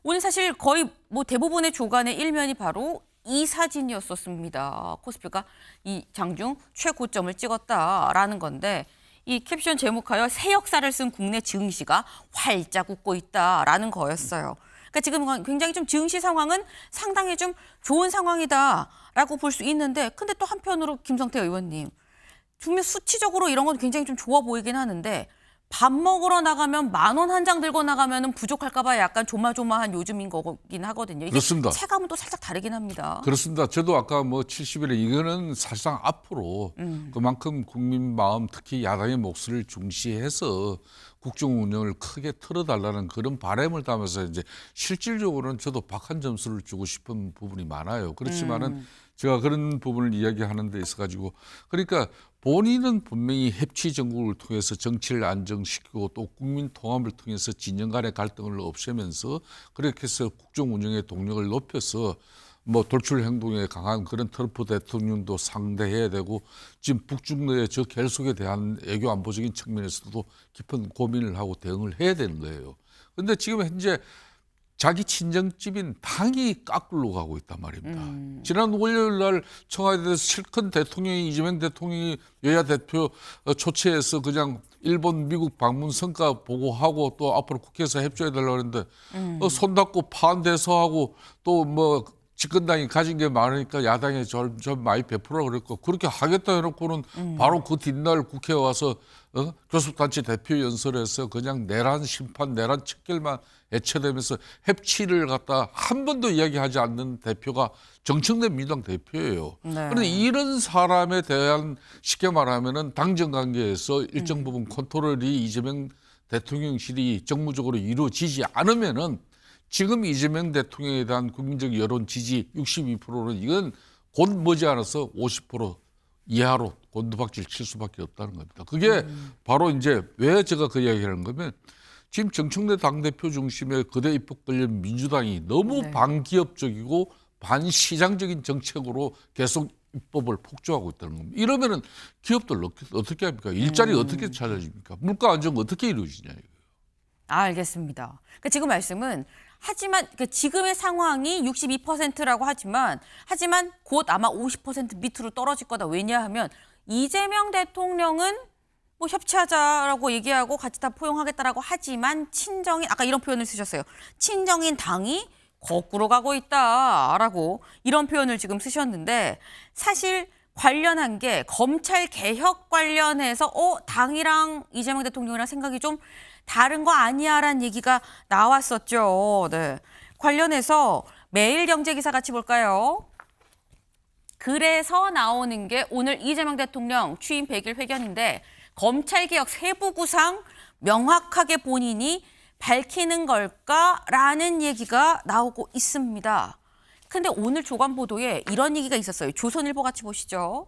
오늘 사실 거의 뭐 대부분의 조간의 일면이 바로 이 사진이었었습니다. 코스피가 이 장중 최고점을 찍었다라는 건데 이 캡션 제목하여 새 역사를 쓴 국내 증시가 활짝 웃고 있다라는 거였어요. 그러니까 지금 굉장히 좀 증시 상황은 상당히 좀 좋은 상황이다라고 볼 수 있는데 근데 또 한편으로 김성태 의원님 분명 수치적으로 이런 건 굉장히 좀 좋아 보이긴 하는데 밥 먹으러 나가면 10,000원 한 장 들고 나가면 부족할까 봐 약간 조마조마한 요즘인 거긴 하거든요. 이게 그렇습니다. 체감은 또 살짝 다르긴 합니다. 그렇습니다. 저도 아까 뭐 70일에 이거는 사실상 앞으로 그만큼 국민 마음 특히 야당의 몫을 중시해서 국정 운영을 크게 틀어달라는 그런 바람을 담아서 이제 실질적으로는 저도 박한 점수를 주고 싶은 부분이 많아요. 그렇지만은 제가 그런 부분을 이야기하는 데 있어가지고 그러니까 본인은 분명히 협치 정국을 통해서 정치를 안정시키고 또 국민 통합을 통해서 진영 간의 갈등을 없애면서 그렇게 해서 국정 운영의 동력을 높여서 뭐 돌출 행동에 강한 그런 트럼프 대통령도 상대해야 되고 지금 북중 내의 저 결속에 대한 외교 안보적인 측면에서도 깊은 고민을 하고 대응을 해야 되는 거예요. 그런데 지금 현재 자기 친정집인 당이 까꿀로 가고 있단 말입니다. 지난 월요일 날 청와대에서 실컷 대통령이 이재명 대통령이 여야 대표 초청해서 그냥 일본, 미국 방문 성과 보고하고 또 앞으로 국회에서 협조해달라고 했는데 손 닫고 반대서하고 또 뭐 집권당이 가진 게 많으니까 야당에 좀 많이 베풀어 그랬고 그렇게 하겠다 해놓고는 바로 그 뒷날 국회에 와서 교섭단체 대표 연설에서 그냥 내란 심판, 내란 척결만 애쳐대면서 협치를 갖다 한 번도 이야기하지 않는 대표가 정청래 민주당 대표예요. 네. 그런데 이런 사람에 대한 쉽게 말하면은 당정 관계에서 일정 부분 컨트롤이 이재명 대통령실이 정무적으로 이루어지지 않으면은 지금 이재명 대통령에 대한 국민적 여론 지지 62%는 이건 곧 머지않아서 50% 이하로 곤두박질 칠 수밖에 없다는 겁니다. 그게 바로 이제 왜 제가 그 이야기하는 거면 지금 정청래 당대표 중심의 거대 입법 권력 민주당이 너무 반기업적이고 반시장적인 정책으로 계속 입법을 폭주하고 있다는 겁니다. 이러면은 기업들 어떻게 합니까? 일자리 어떻게 찾아집니까? 물가 안정 어떻게 이루어지냐 이거예요. 알겠습니다. 그러니까 지금 말씀은 하지만 그러니까 지금의 상황이 62%라고 하지만 곧 아마 50% 밑으로 떨어질 거다. 왜냐하면 이재명 대통령은 뭐 협치하자라고 얘기하고 같이 다 포용하겠다라고 하지만 친정인 아까 이런 표현을 쓰셨어요. 친정인 당이 거꾸로 가고 있다라고 이런 표현을 지금 쓰셨는데 사실 관련한 게 검찰 개혁 관련해서 당이랑 이재명 대통령이랑 생각이 좀 다른 거 아니야라는 얘기가 나왔었죠. 네. 관련해서 매일경제 기사 같이 볼까요? 그래서 나오는 게 오늘 이재명 대통령 취임 100일 회견인데 검찰개혁 세부 구상 명확하게 본인이 밝히는 걸까라는 얘기가 나오고 있습니다. 근데 오늘 조간 보도에 이런 얘기가 있었어요. 조선일보 같이 보시죠.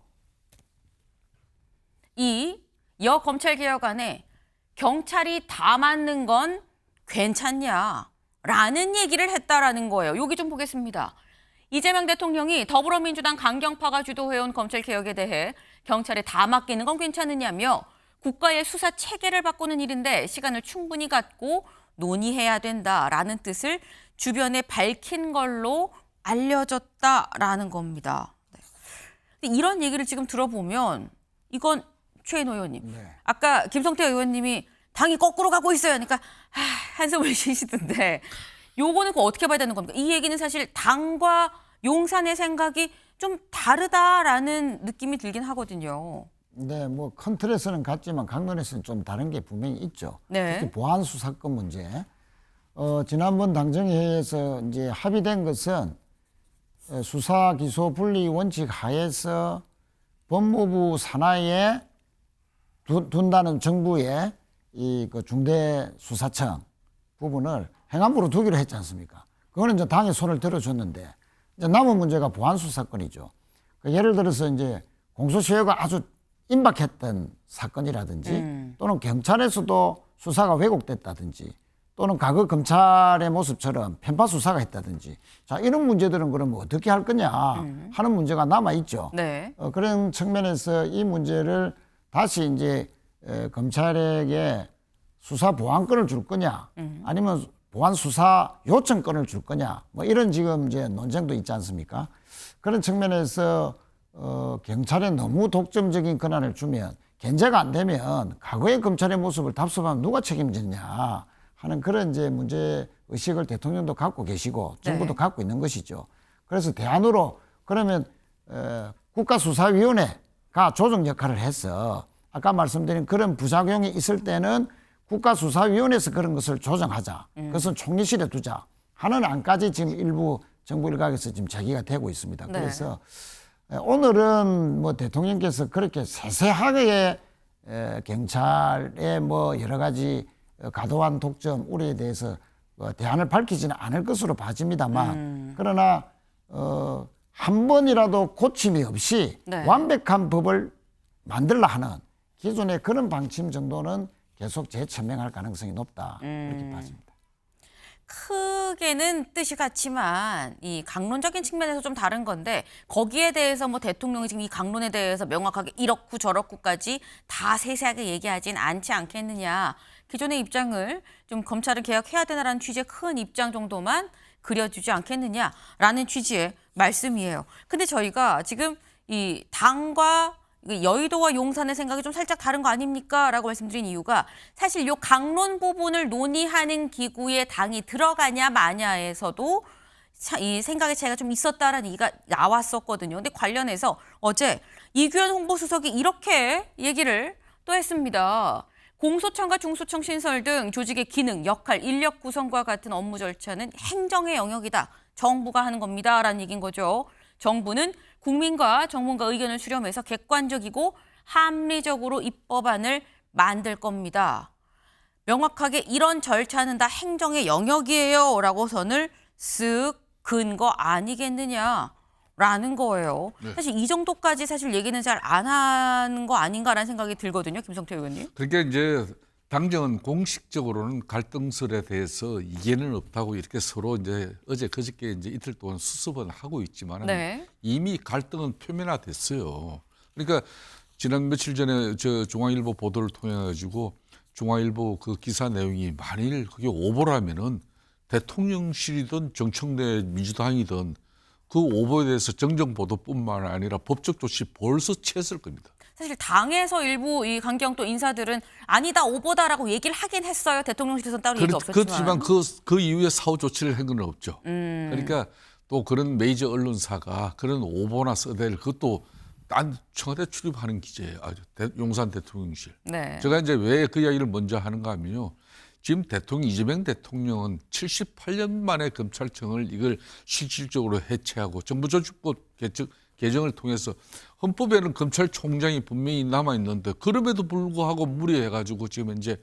이 검찰개혁안에 경찰이 다 맞는 건 괜찮냐라는 얘기를 했다라는 거예요. 여기 좀 보겠습니다. 이재명 대통령이 더불어민주당 강경파가 주도해온 검찰개혁에 대해 경찰에 다 맡기는 건 괜찮느냐며 국가의 수사 체계를 바꾸는 일인데 시간을 충분히 갖고 논의해야 된다라는 뜻을 주변에 밝힌 걸로 알려졌다라는 겁니다. 네. 이런 얘기를 지금 들어보면 이건 최인호 의원님, 아까 김성태 의원님이 당이 거꾸로 가고 있어요. 그러니까 한숨을 쉬시던데 요거는 어떻게 봐야 되는 겁니까? 이 얘기는 사실 당과 용산의 생각이 좀 다르다라는 느낌이 들긴 하거든요. 네, 뭐 큰 틀에서는 같지만 강론에서는 좀 다른 게 분명히 있죠. 네. 특히 보안수 사건 문제. 지난번 당정회의에서 이제 합의된 것은 수사 기소 분리 원칙 하에서 법무부 산하에 둔다는 정부의 그 중대수사청 부분을 행안부로 두기로 했지 않습니까? 그거는 이제 당에 손을 들어줬는데 이제 남은 문제가 보안수사건이죠. 예를 들어서 이제 공소시효가 아주 임박했던 사건이라든지 또는 경찰에서도 수사가 왜곡됐다든지 또는 과거 검찰의 모습처럼 편파 수사가 했다든지 자 이런 문제들은 그러면 어떻게 할 거냐 하는 문제가 남아 있죠. 네. 그런 측면에서 이 문제를 다시 이제 검찰에게 수사 보완권을 줄 거냐 아니면 보완 수사 요청권을 줄 거냐 뭐 이런 지금 이제 논쟁도 있지 않습니까? 그런 측면에서 경찰에 너무 독점적인 권한을 주면 견제가 안 되면 과거의 검찰의 모습을 답습하면 누가 책임지냐 하는 그런 이제 문제 의식을 대통령도 갖고 계시고 정부도 네. 갖고 있는 것이죠. 그래서 대안으로 그러면 국가수사위원회가 조정 역할을 해서 아까 말씀드린 그런 부작용이 있을 때는 국가수사위원회에서 그런 것을 조정하자. 그것은 총리실에 두자 하는 안까지 지금 일부 정부 일각에서 지금 제기가 되고 있습니다. 네. 그래서 오늘은 뭐 대통령께서 그렇게 세세하게 경찰의 뭐 여러 가지 과도한 독점 우려에 대해서 대안을 밝히지는 않을 것으로 봐집니다만 그러나 한 번이라도 고침이 없이 네. 완벽한 법을 만들라 하는 기존의 그런 방침 정도는 계속 재천명할 가능성이 높다 그렇게 봐집니다. 크게는 뜻이 같지만 이 강론적인 측면에서 좀 다른 건데 거기에 대해서 뭐 대통령이 지금 이 강론에 대해서 명확하게 이렇고 저렇고까지 다 세세하게 얘기하진 않지 않겠느냐. 기존의 입장을 좀 검찰은 개혁해야 되나라는 취지의 큰 입장 정도만 그려주지 않겠느냐라는 취지의 말씀이에요. 근데 저희가 지금 이 당과 여의도와 용산의 생각이 좀 살짝 다른 거 아닙니까? 라고 말씀드린 이유가 사실 요 강론 부분을 논의하는 기구에 당이 들어가냐 마냐에서도 이 생각의 차이가 좀 있었다라는 얘기가 나왔었거든요. 근데 관련해서 어제 이규현 홍보수석이 이렇게 얘기를 또 했습니다. 공소청과 중소청 신설 등 조직의 기능, 역할, 인력 구성과 같은 업무 절차는 행정의 영역이다. 정부가 하는 겁니다. 라는 얘기인 거죠. 정부는 국민과 전문가 의견을 수렴해서 객관적이고 합리적으로 입법안을 만들 겁니다. 명확하게 이런 절차는 다 행정의 영역이에요. 라고 선을 쓱 그은 거 아니겠느냐라는 거예요. 네. 사실 이 정도까지 사실 얘기는 잘 안 하는 거 아닌가라는 생각이 들거든요. 김성태 의원님. 그러니까 이제 당정은 공식적으로는 갈등설에 대해서 이견은 없다고 이렇게 서로 이제 어제 그저께 이제 이틀 동안 수습은 하고 있지만 네. 이미 갈등은 표면화됐어요. 그러니까 지난 며칠 전에 저 중앙일보 보도를 통해 가지고 중앙일보 그 기사 내용이 만일 그게 오보라면은 대통령실이든 정청래 민주당이든 그 오보에 대해서 정정 보도뿐만 아니라 법적 조치 벌써 취했을 겁니다. 사실 당에서 일부 이 강경도 인사들은 아니다 오보다라고 얘기를 하긴 했어요. 대통령실에서는 따로 얘기 없었지만. 그렇지만 그 이후에 사후 조치를 한 건 없죠. 그러니까 또 그런 메이저 언론사가 그런 오보나 써댈 그것도 딴 청와대 출입하는 기재예요. 아주 용산 대통령실. 네. 제가 이제 왜 그 이야기를 먼저 하는가 하면요. 지금 이재명 대통령은 78년 만에 검찰청을 이걸 실질적으로 해체하고 정부조직법 개정을 통해서 헌법에는 검찰총장이 분명히 남아있는데 그럼에도 불구하고 무리해가지고 지금 이제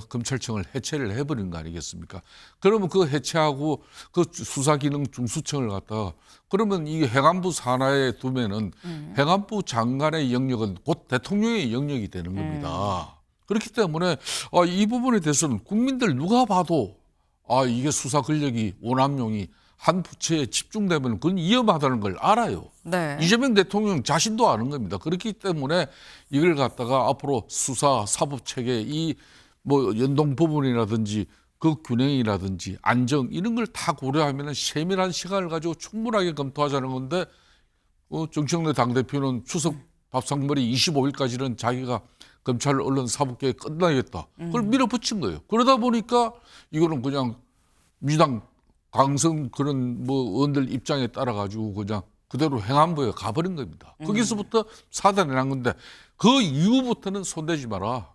검찰청을 해체를 해버린 거 아니겠습니까? 그러면 그 해체하고 그 수사기능 중수청을 갖다가 그러면 이 행안부 산하에 두면은 행안부 장관의 영역은 곧 대통령의 영역이 되는 겁니다. 그렇기 때문에 이 부분에 대해서는 국민들 누가 봐도 이게 수사 권력이 오남용이 한 부처에 집중되면 그건 위험하다는 걸 알아요. 네. 이재명 대통령 자신도 아는 겁니다. 그렇기 때문에 이걸 갖다가 앞으로 수사 사법 체계 이 뭐 연동 부분이라든지 그 균형이라든지 안정 이런 걸 다 고려하면 세밀한 시간을 가지고 충분하게 검토하자는 건데 정청래 당대표는 추석 밥상머리 25일까지는 자기가 검찰 언론 사법개혁 끝나겠다. 그걸 밀어붙인 거예요. 그러다 보니까 이거는 그냥 민주당 강성 그런 뭐 의원들 입장에 따라 가지고 그냥 그대로 행안부에 가버린 겁니다. 거기서부터 사단이 난 건데 그 이후부터는 손대지 마라.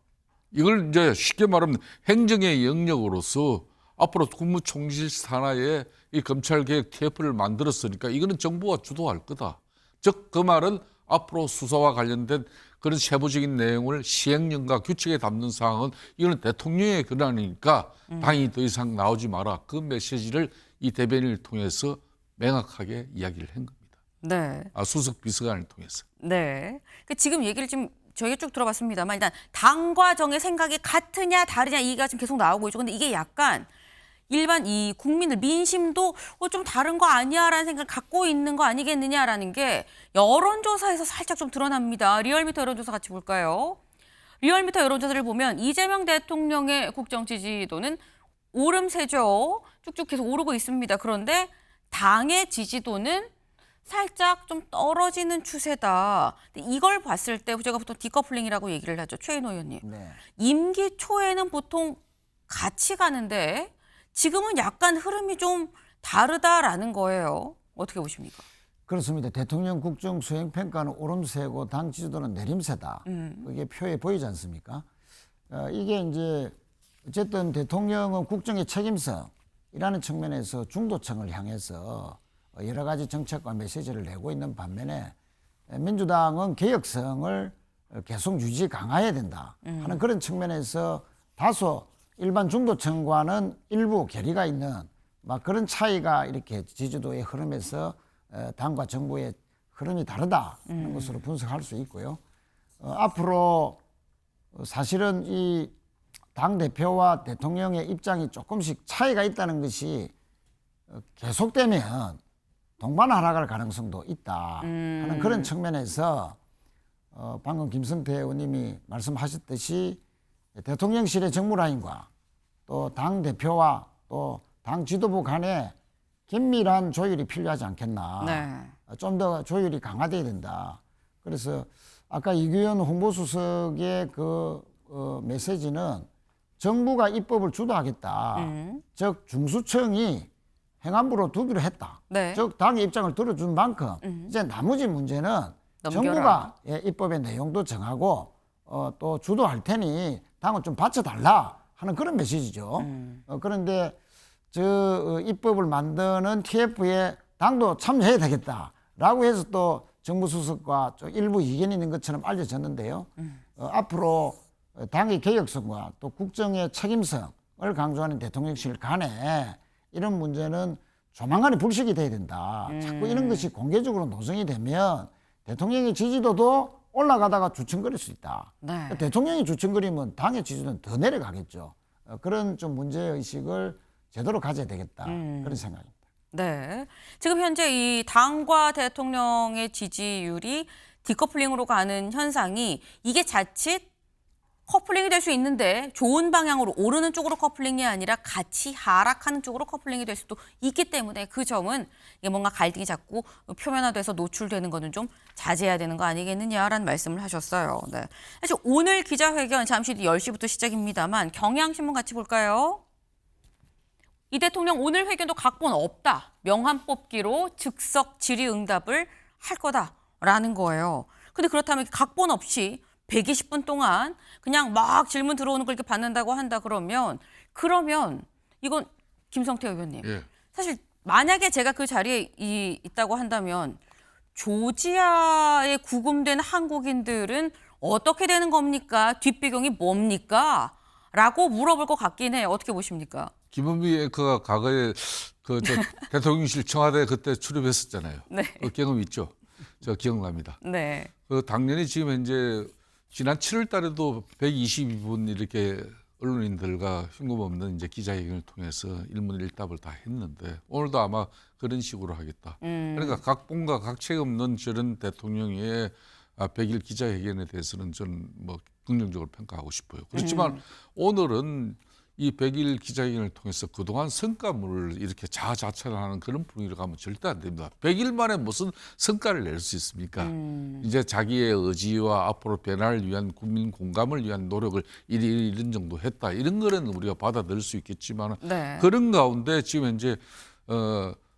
이걸 이제 쉽게 말하면 행정의 영역으로서 앞으로 국무총실 산하에 이 검찰개혁 TF를 만들었으니까 이거는 정부가 주도할 거다. 즉 그 말은 앞으로 수사와 관련된 그런 세부적인 내용을 시행령과 규칙에 담는 사항은 이거는 대통령의 권한이니까 당이 더 이상 나오지 마라. 그 메시지를 이 대변인을 통해서 명확하게 이야기를 한 겁니다. 네. 수석 비서관을 통해서. 네. 지금 얘기를 좀 저희가 쭉 들어봤습니다만 일단 당과 정의 생각이 같으냐 다르냐 이 얘기가 지금 계속 나오고 있죠. 근데 이게 약간 일반 이 국민들 민심도 좀 다른 거 아니야라는 생각을 갖고 있는 거 아니겠느냐라는 게 여론조사에서 살짝 좀 드러납니다. 리얼미터 여론조사 같이 볼까요? 리얼미터 여론조사를 보면 이재명 대통령의 국정 지지도는 오름세죠. 쭉쭉 계속 오르고 있습니다. 그런데 당의 지지도는 살짝 좀 떨어지는 추세다. 근데 이걸 봤을 때 제가 보통 디커플링이라고 얘기를 하죠. 최인호 의원님. 네. 임기 초에는 보통 같이 가는데 지금은 약간 흐름이 좀 다르다라는 거예요. 어떻게 보십니까? 그렇습니다. 대통령 국정 수행 평가는 오름세고 당 지지도는 내림세다. 그게 표에 보이지 않습니까? 이게 이제 어쨌든 대통령은 국정의 책임성이라는 측면에서 중도층을 향해서 여러 가지 정책과 메시지를 내고 있는 반면에 민주당은 개혁성을 계속 유지 강화해야 된다 하는 그런 측면에서 다소 일반 중도층과는 일부 괴리가 있는 막 그런 차이가 이렇게 지지도의 흐름에서 당과 정부의 흐름이 다르다 하는 것으로 분석할 수 있고요. 앞으로 사실은 이 당 대표와 대통령의 입장이 조금씩 차이가 있다는 것이 계속되면 동반 하락할 가능성도 있다 하는 그런 측면에서 방금 김성태 의원님이 말씀하셨듯이 대통령실의 정무라인과 또 당 대표와 또 당 지도부 간에 긴밀한 조율이 필요하지 않겠나. 네. 좀 더 조율이 강화돼야 된다. 그래서 아까 이규현 홍보수석의 그 메시지는 정부가 입법을 주도하겠다. 즉 중수청이 행안부로 두기로 했다. 네. 즉 당의 입장을 들어준 만큼 이제 나머지 문제는 넘겨라. 정부가 입법의 내용도 정하고 또 주도할 테니 당은 좀 받쳐달라 하는 그런 메시지죠. 그런데 저 입법을 만드는 TF에 당도 참여해야 되겠다라고 해서 또 정부 수석과 좀 일부 이견이 있는 것처럼 알려졌는데요. 앞으로 당의 개혁성과 또 국정의 책임성을 강조하는 대통령실 간에 이런 문제는 조만간에 불식이 돼야 된다. 자꾸 이런 것이 공개적으로 노정이 되면 대통령의 지지도도 올라가다가 주춤거릴 수 있다. 네. 대통령이 주춤거리면 당의 지지도는 더 내려가겠죠. 그런 좀 문제의식을 제대로 가져야 되겠다. 그런 생각입니다. 네. 지금 현재 이 당과 대통령의 지지율이 디커플링으로 가는 현상이 이게 자칫 커플링이 될 수 있는데 좋은 방향으로 오르는 쪽으로 커플링이 아니라 같이 하락하는 쪽으로 커플링이 될 수도 있기 때문에 그 점은 이게 뭔가 갈등이 자꾸 표면화돼서 노출되는 거는 좀 자제해야 되는 거 아니겠느냐라는 말씀을 하셨어요. 네. 사실 오늘 기자회견 잠시 뒤 10시부터 시작입니다만 경향신문 같이 볼까요? 이 대통령 오늘 회견도 각본 없다. 명함 뽑기로 즉석 질의응답을 할 거다라는 거예요. 근데 그렇다면 각본 없이 120분 동안 그냥 막 질문 들어오는 걸 이렇게 받는다고 한다 그러면 이건 김성태 의원님. 예. 사실 만약에 제가 그 자리에 있다고 한다면 조지아에 구금된 한국인들은 어떻게 되는 겁니까? 뒷배경이 뭡니까? 라고 물어볼 것 같긴 해요. 어떻게 보십니까? 김은미 앵커가 과거에 대통령실 청와대 그때 출입했었잖아요. 네. 그 경험 있죠. 저 기억납니다. 네. 당연히 지금 현재 지난 7월 달에도 122분 이렇게 언론인들과 흉금없는 이제 기자회견을 통해서 일문일답을 다 했는데 오늘도 아마 그런 식으로 하겠다. 그러니까 각본과 각책 없는 저런 대통령의 100일 기자회견에 대해서는 저는 뭐 긍정적으로 평가하고 싶어요. 그렇지만 오늘은 이 100일 기자회견을 통해서 그동안 성과물을 이렇게 자아자찬하는 그런 분위기로 가면 절대 안 됩니다. 100일 만에 무슨 성과를 낼 수 있습니까? 이제 자기의 의지와 앞으로 변화를 위한 국민 공감을 위한 노력을 이런 정도 했다. 이런 거는 우리가 받아들일 수 있겠지만 네. 그런 가운데 지금 현재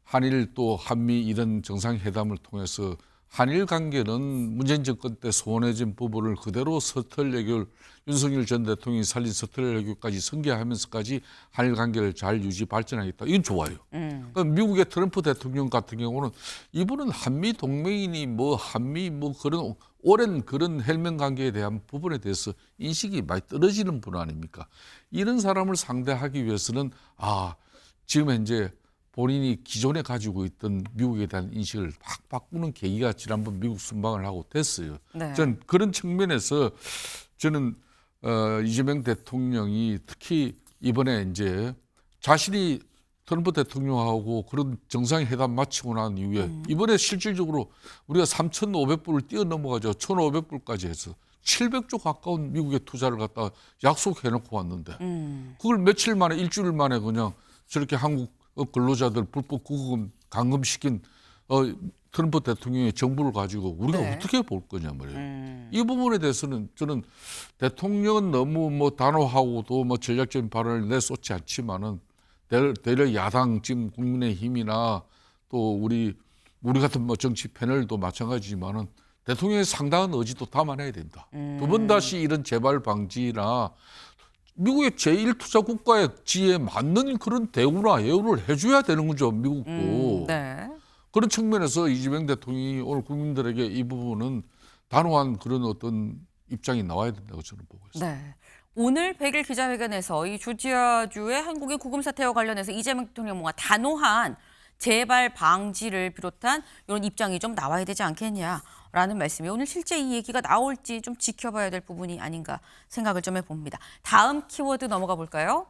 한일 또 한미 이런 정상회담을 통해서 한일 관계는 문재인 정권 때 소원해진 부분을 그대로 서틀 외교, 윤석열 전 대통령이 살린 서틀 외교까지 승계하면서까지 한일 관계를 잘 유지 발전하겠다. 이건 좋아요. 그러니까 미국의 트럼프 대통령 같은 경우는 이분은 한미 동맹이니 뭐 한미 뭐 그런 오랜 그런 혈맹 관계에 대한 부분에 대해서 인식이 많이 떨어지는 분 아닙니까? 이런 사람을 상대하기 위해서는 지금 현재 본인이 기존에 가지고 있던 미국에 대한 인식을 확 바꾸는 계기가 지난번 미국 순방을 하고 됐어요. 네. 전 그런 측면에서 저는 이재명 대통령이 특히 이번에 이제 자신이 트럼프 대통령하고 그런 정상회담 마치고 난 이후에 이번에 실질적으로 우리가 3,500불을 뛰어넘어가지고 1,500불까지 해서 700조 가까운 미국의 투자를 갖다 약속해놓고 왔는데 그걸 며칠 만에 일주일 만에 그냥 저렇게 한국 근로자들 불법 구금 감금시킨 트럼프 대통령의 정부를 가지고 우리가 네. 어떻게 볼 거냐 말이에요. 이 부분에 대해서는 저는 대통령은 너무 뭐 단호하고도 뭐 전략적인 발언을 내쏟지 않지만은 대려 야당 지금 국민의힘이나 또 우리 같은 뭐 정치 패널도 마찬가지지만은 대통령의 상당한 의지도 담아내야 된다. 두 번 다시 이런 재발 방지나 미국의 제1투자 국가의 지에 맞는 그런 대우나 예우를 해줘야 되는 거죠, 미국도. 네. 그런 측면에서 이재명 대통령이 오늘 국민들에게 이 부분은 단호한 그런 어떤 입장이 나와야 된다고 저는 보고 있습니다. 네. 오늘 100일 기자회견에서 이 조지아주의 한국인 구금 사태와 관련해서 이재명 대통령 뭔가 단호한 재발 방지를 비롯한 이런 입장이 좀 나와야 되지 않겠냐라는 말씀이 오늘 실제 이 얘기가 나올지 좀 지켜봐야 될 부분이 아닌가 생각을 좀 해봅니다. 다음 키워드 넘어가 볼까요?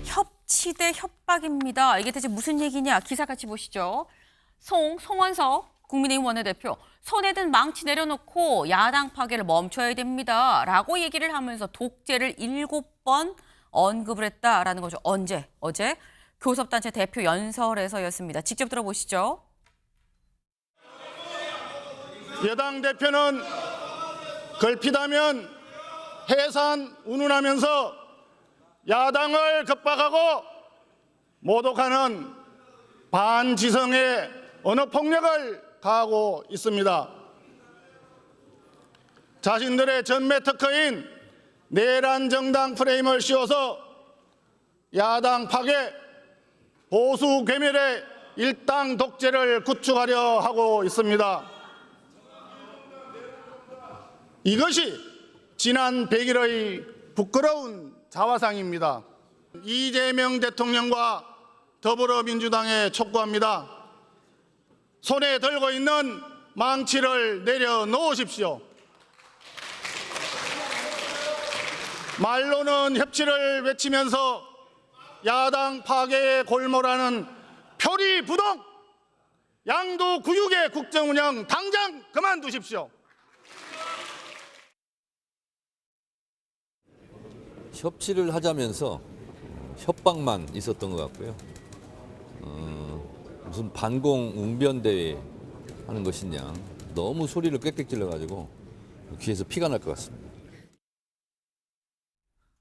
협치대 협박입니다. 이게 대체 무슨 얘기냐? 기사 같이 보시죠. 송원석 국민의힘 원내대표 손에 든 망치 내려놓고 야당 파괴를 멈춰야 됩니다. 라고 얘기를 하면서 독재를 7번 언급을 했다라는 거죠. 언제? 어제 교섭단체 대표 연설에서였습니다. 직접 들어보시죠. 여당 대표는 걸핏하면 해산 운운하면서 야당을 겁박하고 모독하는 반지성의 언어폭력을 가하고 있습니다. 자신들의 전매 특허인 내란 정당 프레임을 씌워서 야당 파괴, 보수 괴멸의 일당 독재를 구축하려 하고 있습니다. 이것이 지난 100일의 부끄러운 자화상입니다. 이재명 대통령과 더불어민주당에 촉구합니다. 손에 들고 있는 망치를 내려놓으십시오. 말로는 협치를 외치면서 야당 파괴에 골몰하는 표리부동 양도구육의 국정운영 당장 그만두십시오. 협치를 하자면서 협박만 있었던 것 같고요. 무슨 반공 웅변대회 하는 것이냐. 너무 소리를 꽥꽥 질러가지고 귀에서 피가 날 것 같습니다.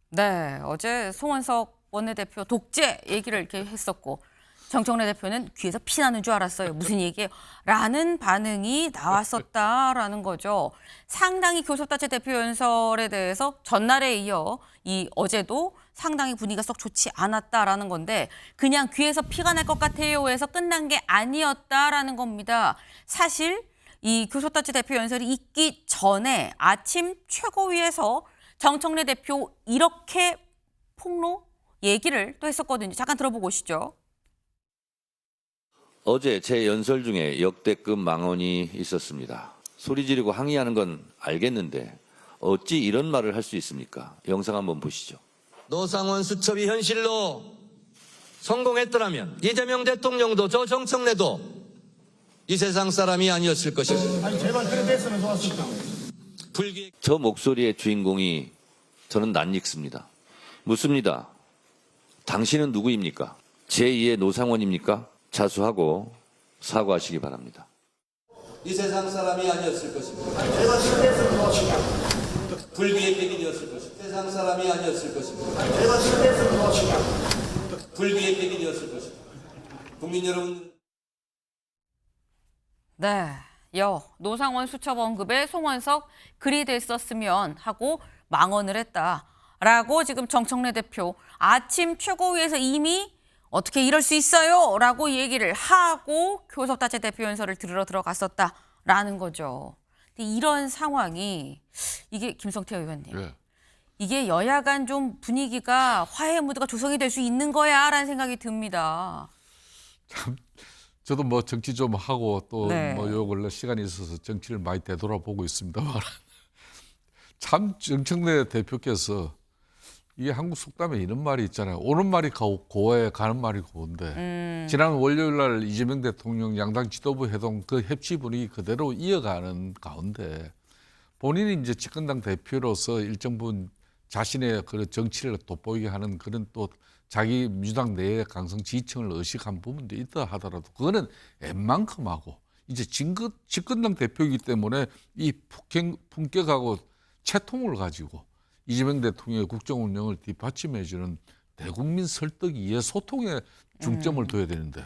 네, 어제 송원석 원내대표 독재 얘기를 이렇게 했었고 정청래 대표는 귀에서 피 나는 줄 알았어요. 무슨 얘기예요? 라는 반응이 나왔었다라는 거죠. 상당히 교섭단체 대표 연설에 대해서 전날에 이어 이 어제도 상당히 분위기가 썩 좋지 않았다라는 건데 그냥 귀에서 피가 날 것 같아요 해서 끝난 게 아니었다라는 겁니다. 사실 이 교섭단체 대표 연설이 있기 전에 아침 최고위에서 정청래 대표 이렇게 폭로 얘기를 또 했었거든요. 잠깐 들어보고 오시죠. 어제 제 연설 중에 역대급 망언이 있었습니다. 소리 지르고 항의하는 건 알겠는데 어찌 이런 말을 할 수 있습니까? 영상 한번 보시죠. 노상원 수첩이 현실로 성공했더라면 이재명 대통령도 저 정청래도 이 세상 사람이 아니었을 것입니다. 아니 제발 그래 됐으면 좋았습니다. 저 목소리의 주인공이 저는 낯익습니다. 묻습니다. 당신은 누구입니까? 제2의 노상원입니까? 자수하고 사과하시기 바랍니다. 이 세상 사람이 아니었을 것입니다. 불기의 객이었을 것입니다. 세상 사람이 아니었을 것입니다. 불비의 객이었을 것입니다. 국민 여러분. 네, 노상원 수첩 언급에 송원석 글이 됐었으면 하고 망언을 했다라고 지금 정청래 대표 아침 최고위에서 이미 어떻게 이럴 수 있어요? 라고 얘기를 하고 교섭단체 대표연설을 들으러 들어갔었다라는 거죠. 근데 이런 상황이 이게 김성태 의원님. 예. 이게 여야 간 좀 분위기가 화해 무드가 조성이 될 수 있는 거야라는 생각이 듭니다. 참 저도 뭐 정치 좀 하고 또 네. 뭐 요 근래 시간이 있어서 정치를 많이 되돌아보고 있습니다만 참 정청래 대표께서 이게 한국 속담에 이런 말이 있잖아요. 오는 말이 고에 가는 말이 고운데 지난 월요일 날 이재명 대통령 양당 지도부 회동 그 협치 분위기 그대로 이어가는 가운데 본인이 이제 집권당 대표로서 일정 부분 자신의 그 정치를 돋보이게 하는 그런 또 자기 민주당 내의 강성 지지층을 의식한 부분도 있다 하더라도 그거는 웬만큼 하고 이제 집권당 대표이기 때문에 이 품격하고 채통을 가지고 이재명 대통령의 국정 운영을 뒷받침해주는 대국민 설득 이해 소통에 중점을 둬야 되는데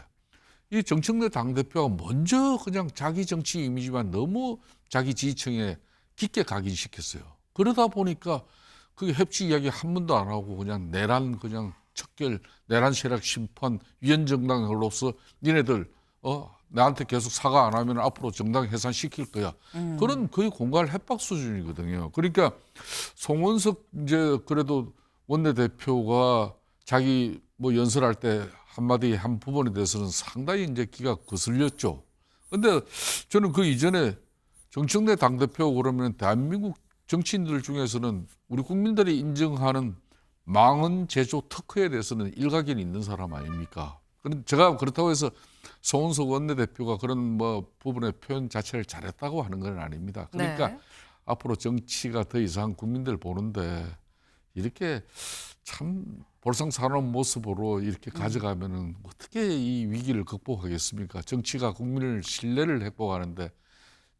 이 정청래 당대표가 먼저 그냥 자기 정치 이미지만 너무 자기 지지층에 깊게 각인시켰어요. 그러다 보니까 그게 협치 이야기 한 번도 안 하고 그냥 내란 그냥 척결 내란 세력 심판 위헌 정당으로서 니네들 나한테 계속 사과 안 하면 앞으로 정당 해산시킬 거야. 그런 거의 공갈 협박 수준이거든요. 그러니까 송원석 이제 그래도 원내대표가 자기 뭐 연설할 때 한마디 한 부분에 대해서는 상당히 이제 기가 거슬렸죠. 근데 저는 그 이전에 정청래 당대표 그러면 대한민국 정치인들 중에서는 우리 국민들이 인정하는 망언 제조 특허에 대해서는 일가견이 있는 사람 아닙니까? 제가 그렇다고 해서 송원석 원내대표가 그런 뭐 부분의 표현 자체를 잘했다고 하는 건 아닙니다. 그러니까 네. 앞으로 정치가 더 이상 국민들 보는데 이렇게 참 볼상사나운 모습으로 이렇게 가져가면은 어떻게 이 위기를 극복하겠습니까? 정치가 국민을 신뢰를 회복하는데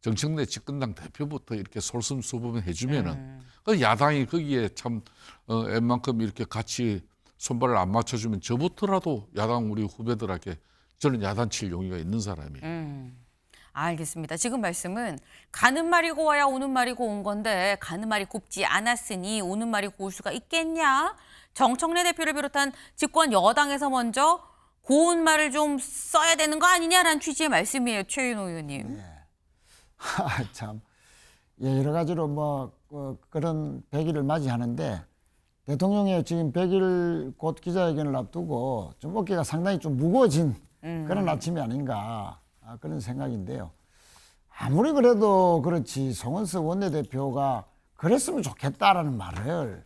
정청래 집권당 대표부터 이렇게 솔선수범 해주면은 그 야당이 거기에 참 웬만큼 이렇게 같이 손발을 안 맞춰주면 저부터라도 야당 우리 후배들에게 저는 야단칠 용의가 있는 사람이에요. 알겠습니다. 지금 말씀은 가는 말이 고와야 오는 말이 고운 건데 가는 말이 곱지 않았으니 오는 말이 고울 수가 있겠냐? 정청래 대표를 비롯한 집권 여당에서 먼저 고운 말을 좀 써야 되는 거 아니냐라는 취지의 말씀이에요. 최윤호 의원님. 네. 참 여러 가지로 뭐 그런 100일을 맞이하는데 대통령의 지금 100일 곧 기자회견을 앞두고 좀 어깨가 상당히 좀 무거워진 그런 아침이 아닌가 그런 생각인데요. 아무리 그래도 그렇지 송원석 원내대표가 그랬으면 좋겠다라는 말을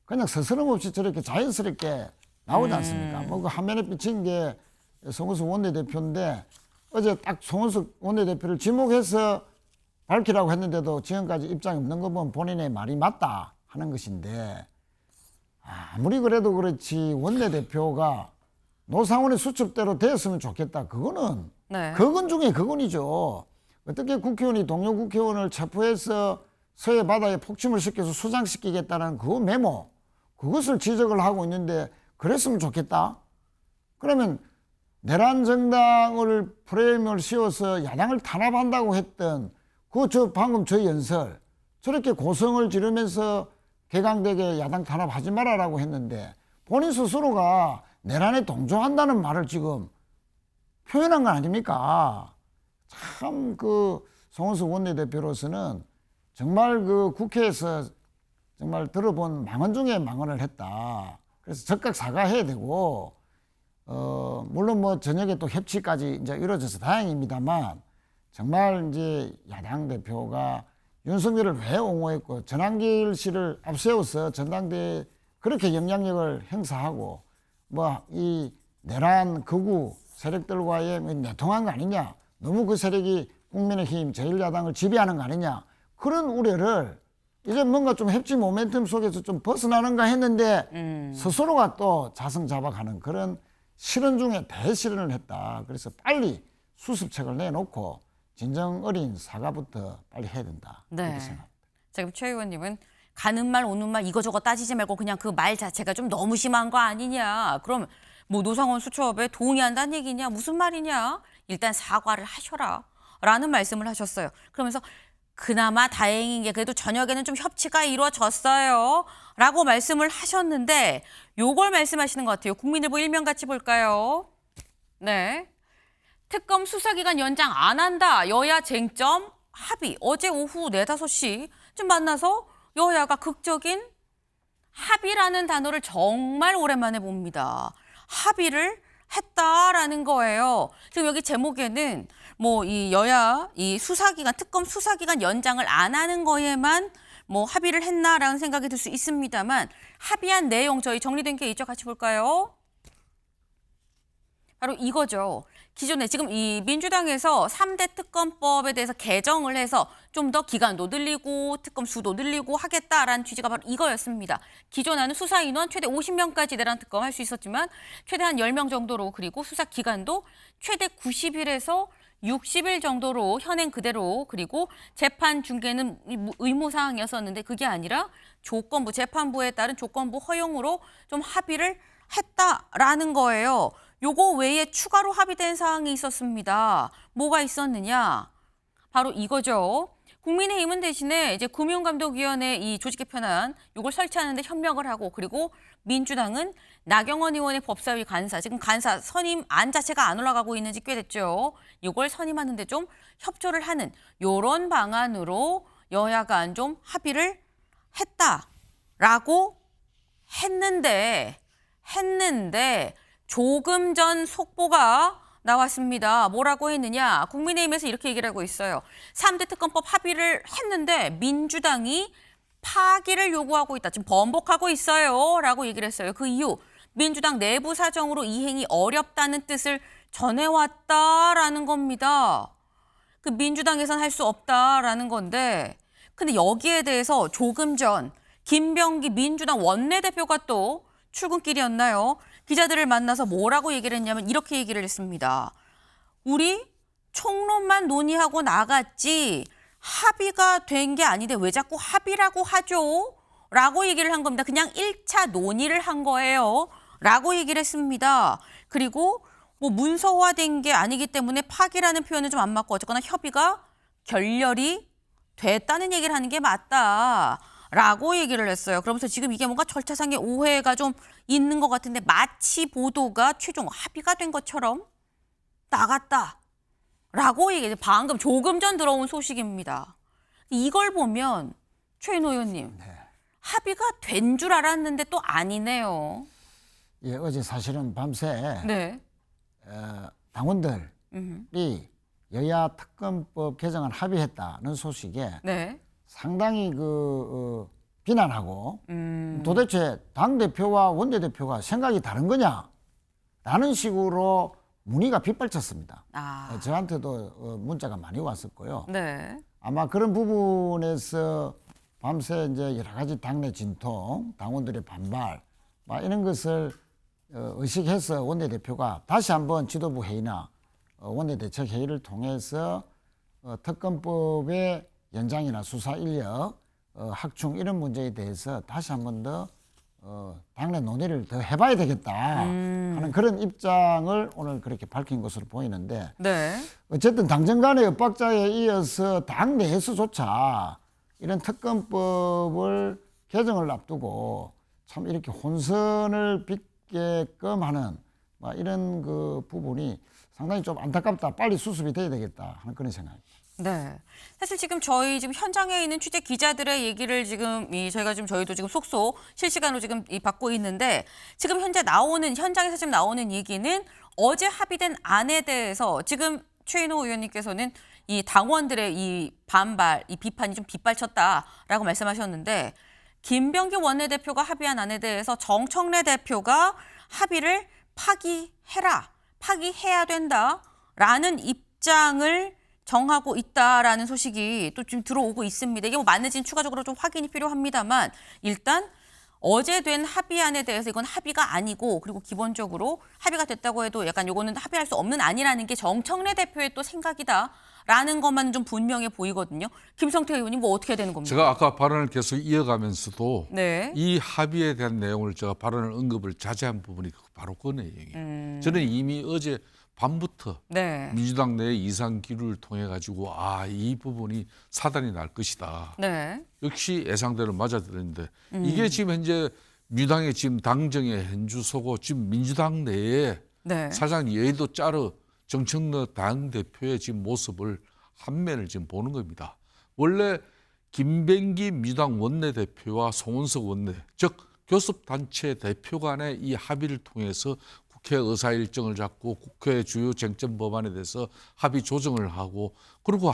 그냥 스스럼없이 저렇게 자연스럽게 나오지 않습니까? 뭐 그 화면에 비친 게 송원석 원내대표인데 어제 딱 송원석 원내대표를 지목해서 밝히라고 했는데도 지금까지 입장이 없는 거 보면 본인의 말이 맞다 하는 것인데 아무리 그래도 그렇지 원내대표가 노상원의 수첩대로 되었으면 좋겠다. 그거는 네. 그건 중에 그건이죠. 어떻게 국회의원이 동료 국회의원을 체포해서 서해 바다에 폭침을 시켜서 수장시키겠다는 그 메모 그것을 지적을 하고 있는데 그랬으면 좋겠다. 그러면 내란 정당을 프레임을 씌워서 야당을 탄압한다고 했던 방금 저 연설 저렇게 고성을 지르면서 개강되게 야당 탄압하지 말아라고 했는데 본인 스스로가 내란에 동조한다는 말을 지금 표현한 거 아닙니까? 참 그 송원석 원내대표로서는 정말 그 국회에서 정말 들어본 망언 중에 망언을 했다. 그래서 적극 사과해야 되고 물론 뭐 저녁에 또 협치까지 이제 이루어져서 다행입니다만 정말 이제 야당 대표가 윤석열을 왜 옹호했고 전한길 씨를 앞세워서 전당대회에 그렇게 영향력을 행사하고 뭐 이 내란 극우 세력들과의 내통한 거 아니냐 너무 그 세력이 국민의힘 제1야당을 지배하는 거 아니냐 그런 우려를 이제 뭔가 좀 협치 모멘텀 속에서 좀 벗어나는가 했는데 스스로가 또 자성자박하는 그런 실언 중에 대실언을 했다. 그래서 빨리 수습책을 내놓고 진정 어린 사과부터 빨리 해야 된다. 네. 이렇게 생각합니다. 지금 최 의원님은 가는 말 오는 말 이거저거 따지지 말고 그냥 그 말 자체가 좀 너무 심한 거 아니냐. 그럼 뭐 노상원 수초업에 동의한다는 얘기냐. 무슨 말이냐. 일단 사과를 하셔라. 라는 말씀을 하셨어요. 그러면서 그나마 다행인 게 그래도 저녁에는 좀 협치가 이루어졌어요. 라고 말씀을 하셨는데 요걸 말씀하시는 것 같아요. 국민일보 일면 같이 볼까요? 네. 특검 수사기간 연장 안 한다. 여야 쟁점 합의. 어제 오후 4, 5시쯤 만나서 여야가 극적인 합의라는 단어를 정말 오랜만에 봅니다. 합의를 했다라는 거예요. 지금 여기 제목에는 뭐 이 여야 이 수사기간 특검 수사기간 연장을 안 하는 거에만 뭐 합의를 했나라는 생각이 들 수 있습니다만 합의한 내용 저희 정리된 게 있죠. 같이 볼까요? 바로 이거죠. 기존에 지금 이 민주당에서 3대 특검법에 대해서 개정을 해서 좀 더 기간도 늘리고 특검 수도 늘리고 하겠다라는 취지가 바로 이거였습니다. 기존에는 수사 인원 최대 50명까지 내란 특검 할 수 있었지만 최대한 10명 정도로 그리고 수사 기간도 최대 90일에서 60일 정도로 현행 그대로 그리고 재판 중계는 의무사항이었었는데 그게 아니라 조건부, 재판부에 따른 조건부 허용으로 좀 합의를 했다라는 거예요. 요거 외에 추가로 합의된 사항이 있었습니다. 뭐가 있었느냐? 바로 이거죠. 국민의힘은 대신에 이제 금융감독위원회 이 조직 개편안 요걸 설치하는데 협력을 하고 그리고 민주당은 나경원 의원의 법사위 간사, 지금 간사 선임안 자체가 안 올라가고 있는 지 꽤 됐죠. 이걸 선임하는데 좀 협조를 하는 요런 방안으로 여야간 좀 합의를 했다라고 했는데 조금 전 속보가 나왔습니다. 뭐라고 했느냐? 국민의힘에서 이렇게 얘기를 하고 있어요. 3대 특검법 합의를 했는데 민주당이 파기를 요구하고 있다. 지금 번복하고 있어요. 라고 얘기를 했어요. 그 이유 민주당 내부 사정으로 이행이 어렵다는 뜻을 전해왔다라는 겁니다. 그 민주당에선 할 수 없다라는 건데 근데 여기에 대해서 조금 전 김병기 민주당 원내대표가 또 출근길이었나요? 기자들을 만나서 뭐라고 얘기를 했냐면 이렇게 얘기를 했습니다. 우리 총론만 논의하고 나갔지 합의가 된 게 아닌데 왜 자꾸 합의라고 하죠? 라고 얘기를 한 겁니다. 그냥 1차 논의를 한 거예요. 라고 얘기를 했습니다. 그리고 뭐 문서화된 게 아니기 때문에 파기라는 표현은 좀 안 맞고 어쨌거나 협의가 결렬이 됐다는 얘기를 하는 게 맞다. 라고 얘기를 했어요. 그러면서 지금 이게 뭔가 절차상의 오해가 좀 있는 것 같은데 마치 보도가 최종 합의가 된 것처럼 나갔다. 라고 얘기해요. 방금 조금 전 들어온 소식입니다. 이걸 보면 최인호 의원님 합의가 된 줄 알았는데 또 아니네요. 예, 어제 사실은 밤새 네. 당원들이 여야 특검법 개정안 합의했다는 소식에 네. 상당히 비난하고 도대체 당대표와 원내대표가 생각이 다른 거냐? 라는 식으로 문의가 빗발쳤습니다. 저한테도 문자가 많이 왔었고요. 네. 아마 그런 부분에서 밤새 이제 여러 가지 당내 진통, 당원들의 반발, 막 이런 것을 의식해서 원내대표가 다시 한번 지도부 회의나 원내대책 회의를 통해서 특검법의 연장이나 수사 인력, 확충 이런 문제에 대해서 다시 한번 더 당내 논의를 더 해봐야 되겠다 하는 그런 입장을 오늘 그렇게 밝힌 것으로 보이는데 네. 어쨌든 당정 간의 엇박자에 이어서 당 내에서조차 이런 특검법을 개정을 앞두고 참 이렇게 혼선을 빚게끔 하는 이런 그 부분이 상당히 좀 안타깝다. 빨리 수습이 돼야 되겠다 하는 그런 생각입니다. 네. 사실 지금 저희 지금 현장에 있는 취재 기자들의 얘기를 지금 저희가 지금 저희도 지금 속속 실시간으로 지금 받고 있는데 지금 현장에서 지금 나오는 얘기는 어제 합의된 안에 대해서 지금 최인호 의원님께서는 이 당원들의 이 반발, 이 비판이 좀 빗발쳤다라고 말씀하셨는데 김병기 원내대표가 합의한 안에 대해서 정청래 대표가 합의를 파기해야 된다라는 입장을 정하고 있다라는 소식이 또 지금 들어오고 있습니다. 이게 뭐 맞는지는 추가적으로 좀 확인이 필요합니다만 일단 어제 된 합의안에 대해서 이건 합의가 아니고 그리고 기본적으로 합의가 됐다고 해도 약간 요거는 합의할 수 없는 안이라는 게 정청래 대표의 또 생각이다라는 것만 좀 분명해 보이거든요. 김성태 의원님 뭐 어떻게 해야 되는 겁니까? 제가 아까 발언을 계속 이어가면서도 네. 이 합의에 대한 내용을 제가 발언을 언급을 자제한 부분이 바로 그 내용이에요. 저는 이미 어제 밤부터 네. 민주당 내 이상 기류를 통해 가지고 이 부분이 사단이 날 것이다. 네. 역시 예상대로 맞아들었는데 이게 지금 현재 민주당의 지금 당정의 현주소고 지금 민주당 내에 네. 사실상 여의도 짜르 정청래 당대표의 지금 모습을 한 면을 지금 보는 겁니다. 원래 김병기 민주당 원내대표와 송원석 원내, 즉 교섭단체 대표 간의 이 합의를 통해서 국회 의사 일정을 잡고 국회 주요 쟁점 법안에 대해서 합의 조정을 하고 그리고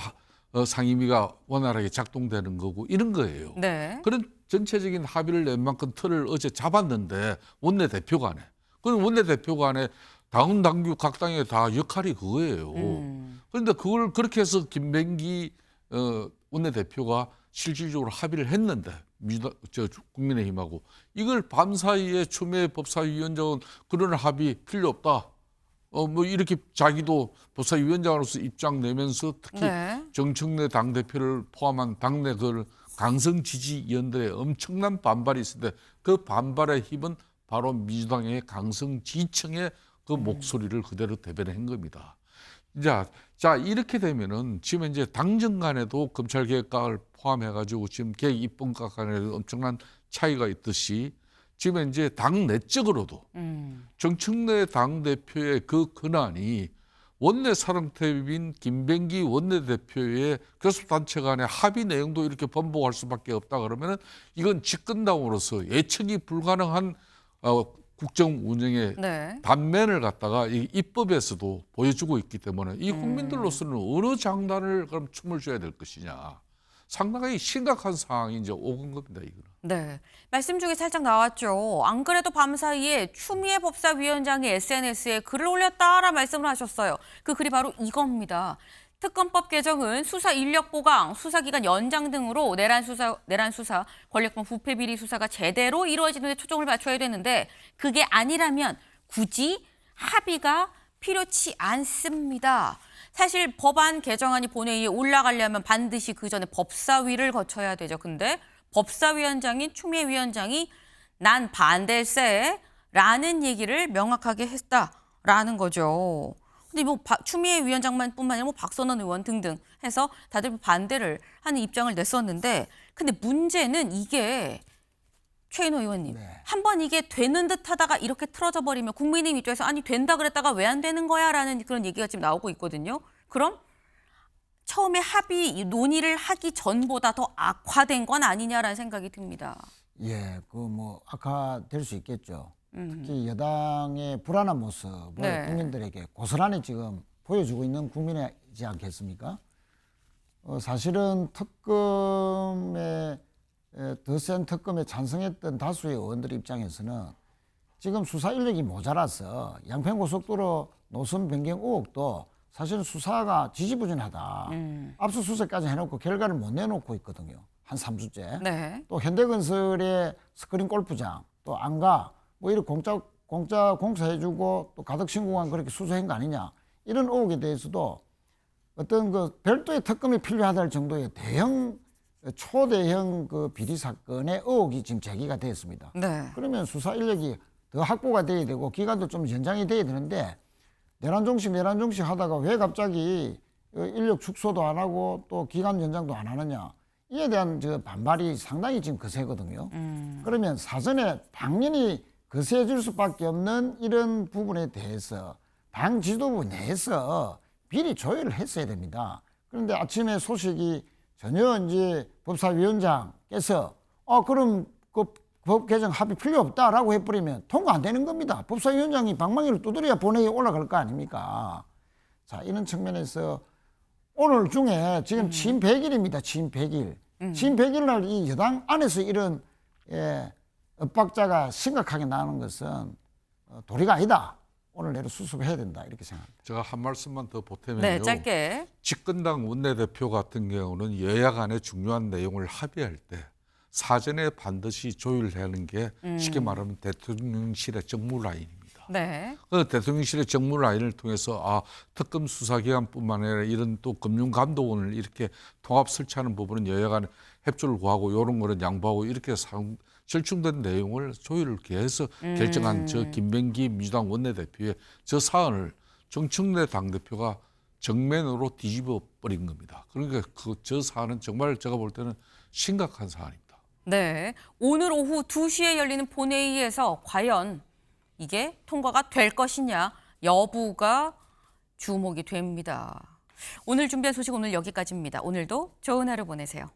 상임위가 원활하게 작동되는 거고 이런 거예요. 네. 그런 전체적인 합의를 낸 만큼 틀을 어제 잡았는데 원내대표 간에 그건 원내대표 간에 당원 당규 각 당의 다 역할이 그거예요. 그런데 그걸 그렇게 해서 김병기 원내대표가 실질적으로 합의를 했는데 국민의힘하고 이걸 밤사이에 추미애 법사위원장은 그런 합의 필요 없다. 뭐 이렇게 자기도 법사위원장으로서 입장 내면서 특히 네. 정청래 당대표를 포함한 당내 그 강성 지지위원들의 엄청난 반발이 있을 때 그 반발의 힘은 바로 민주당의 강성 지지층의 그 목소리를 그대로 대변한 겁니다. 자 이렇게 되면은 지금 이제 당정 간에도 검찰 개혁을 포함해가지고 지금 개혁 입법과 간에도 엄청난 차이가 있듯이 지금 이제 당 내적으로도 정청래 당 대표의 그 권한이 원내 사령탑인 김병기 원내대표의 교섭단체 간의 합의 내용도 이렇게 번복할 수밖에 없다 그러면은 이건 집권당으로서 예측이 불가능한 국정 운영의 네. 단면을 갖다가 이 입법에서도 보여주고 있기 때문에 이 국민들로서는 어느 장단을 그럼 춤을 춰야 될 것이냐. 상당히 심각한 상황이 이제 오건 겁니다, 이거는. 네. 말씀 중에 살짝 나왔죠. 안 그래도 밤사이에 추미애 법사위원장이 SNS에 글을 올렸다라 말씀을 하셨어요. 그 글이 바로 이겁니다. 특검법 개정은 수사 인력 보강, 수사기간 연장 등으로 내란 수사, 권력범 부패 비리 수사가 제대로 이루어지는 데 초점을 맞춰야 되는데 그게 아니라면 굳이 합의가 필요치 않습니다. 사실 법안 개정안이 본회의에 올라가려면 반드시 그 전에 법사위를 거쳐야 되죠. 근데 법사위원장인 추미애 위원장이 난 반대세라는 얘기를 명확하게 했다라는 거죠. 근데 뭐 추미애 위원장만뿐만 아니라 뭐 박선원 의원 등등 해서 다들 반대를 하는 입장을 냈었는데 근데 문제는 이게 최인호 의원님 한번 이게 되는 듯 하다가 이렇게 틀어져 버리면 국민의힘 입장에서 아니 된다 그랬다가 왜 안 되는 거야 라는 그런 얘기가 지금 나오고 있거든요. 그럼 처음에 합의 논의를 하기 전보다 더 악화된 건 아니냐라는 생각이 듭니다. 예, 그 뭐 악화될 수 있겠죠. 특히 여당의 불안한 모습을 네. 국민들에게 고스란히 지금 보여주고 있는 국민이지 않겠습니까? 사실은 특검에 더 센 특검에 찬성했던 다수의 의원들 입장에서는 지금 수사 인력이 모자라서 양평고속도로 노선 변경 의혹도 사실은 수사가 지지부진하다. 압수수색까지 해놓고 결과를 못 내놓고 있거든요. 한 3주째. 네. 또 현대건설의 스크린 골프장, 또 안가, 뭐 이런 공짜 공사해주고 또 가덕 신공항 그렇게 수수한 거 아니냐. 이런 의혹에 대해서도 어떤 그 별도의 특검이 필요하다는 정도의 초대형 그 비리 사건의 의혹이 지금 제기가 되었습니다. 네. 그러면 수사 인력이 더 확보가 돼야 되고 기간도 좀 연장이 돼야 되는데 내란종식 하다가 왜 갑자기 인력 축소도 안 하고 또 기간 연장도 안 하느냐. 이에 대한 저 반발이 상당히 지금 거세거든요. 그러면 사전에 당연히 거세질 수밖에 없는 이런 부분에 대해서 당 지도부 내에서 미리 조율을 했어야 됩니다. 그런데 아침에 소식이 전혀 이제 법사위원장께서 그럼 그 법 개정 합의 필요 없다라고 해버리면 통과 안 되는 겁니다. 법사위원장이 방망이를 두드려야 본회의에 올라갈 거 아닙니까? 자, 이런 측면에서 오늘 중에 지금 취임 100일입니다. 취임 100일. 취임 100일 날 이 여당 안에서 이런 엇박자가 심각하게 나는 것은 도리가 아니다. 오늘 내로 수습해야 된다. 이렇게 생각합니다. 제가 한 말씀만 더 보태면요. 네, 짧게. 집권당 원내대표 같은 경우는 여야 간의 중요한 내용을 합의할 때 사전에 반드시 조율하는 게 쉽게 말하면 대통령실의 정무 라인입니다. 네. 그 대통령실의 정무 라인을 통해서 특검 수사기관뿐만 아니라 이런 또 금융감독원을 이렇게 통합 설치하는 부분은 여야간 협조를 구하고 이런 거는 양보하고 이렇게 절충된 내용을 조율을 해서 결정한 저 김병기 민주당 원내대표의 저 사안을 정청래 당대표가 정면으로 뒤집어 버린 겁니다. 그러니까 저 사안은 정말 제가 볼 때는 심각한 사안입니다. 네. 오늘 오후 2시에 열리는 본회의에서 과연 이게 통과가 될 것이냐 여부가 주목이 됩니다. 오늘 준비한 소식 오늘 여기까지입니다. 오늘도 좋은 하루 보내세요.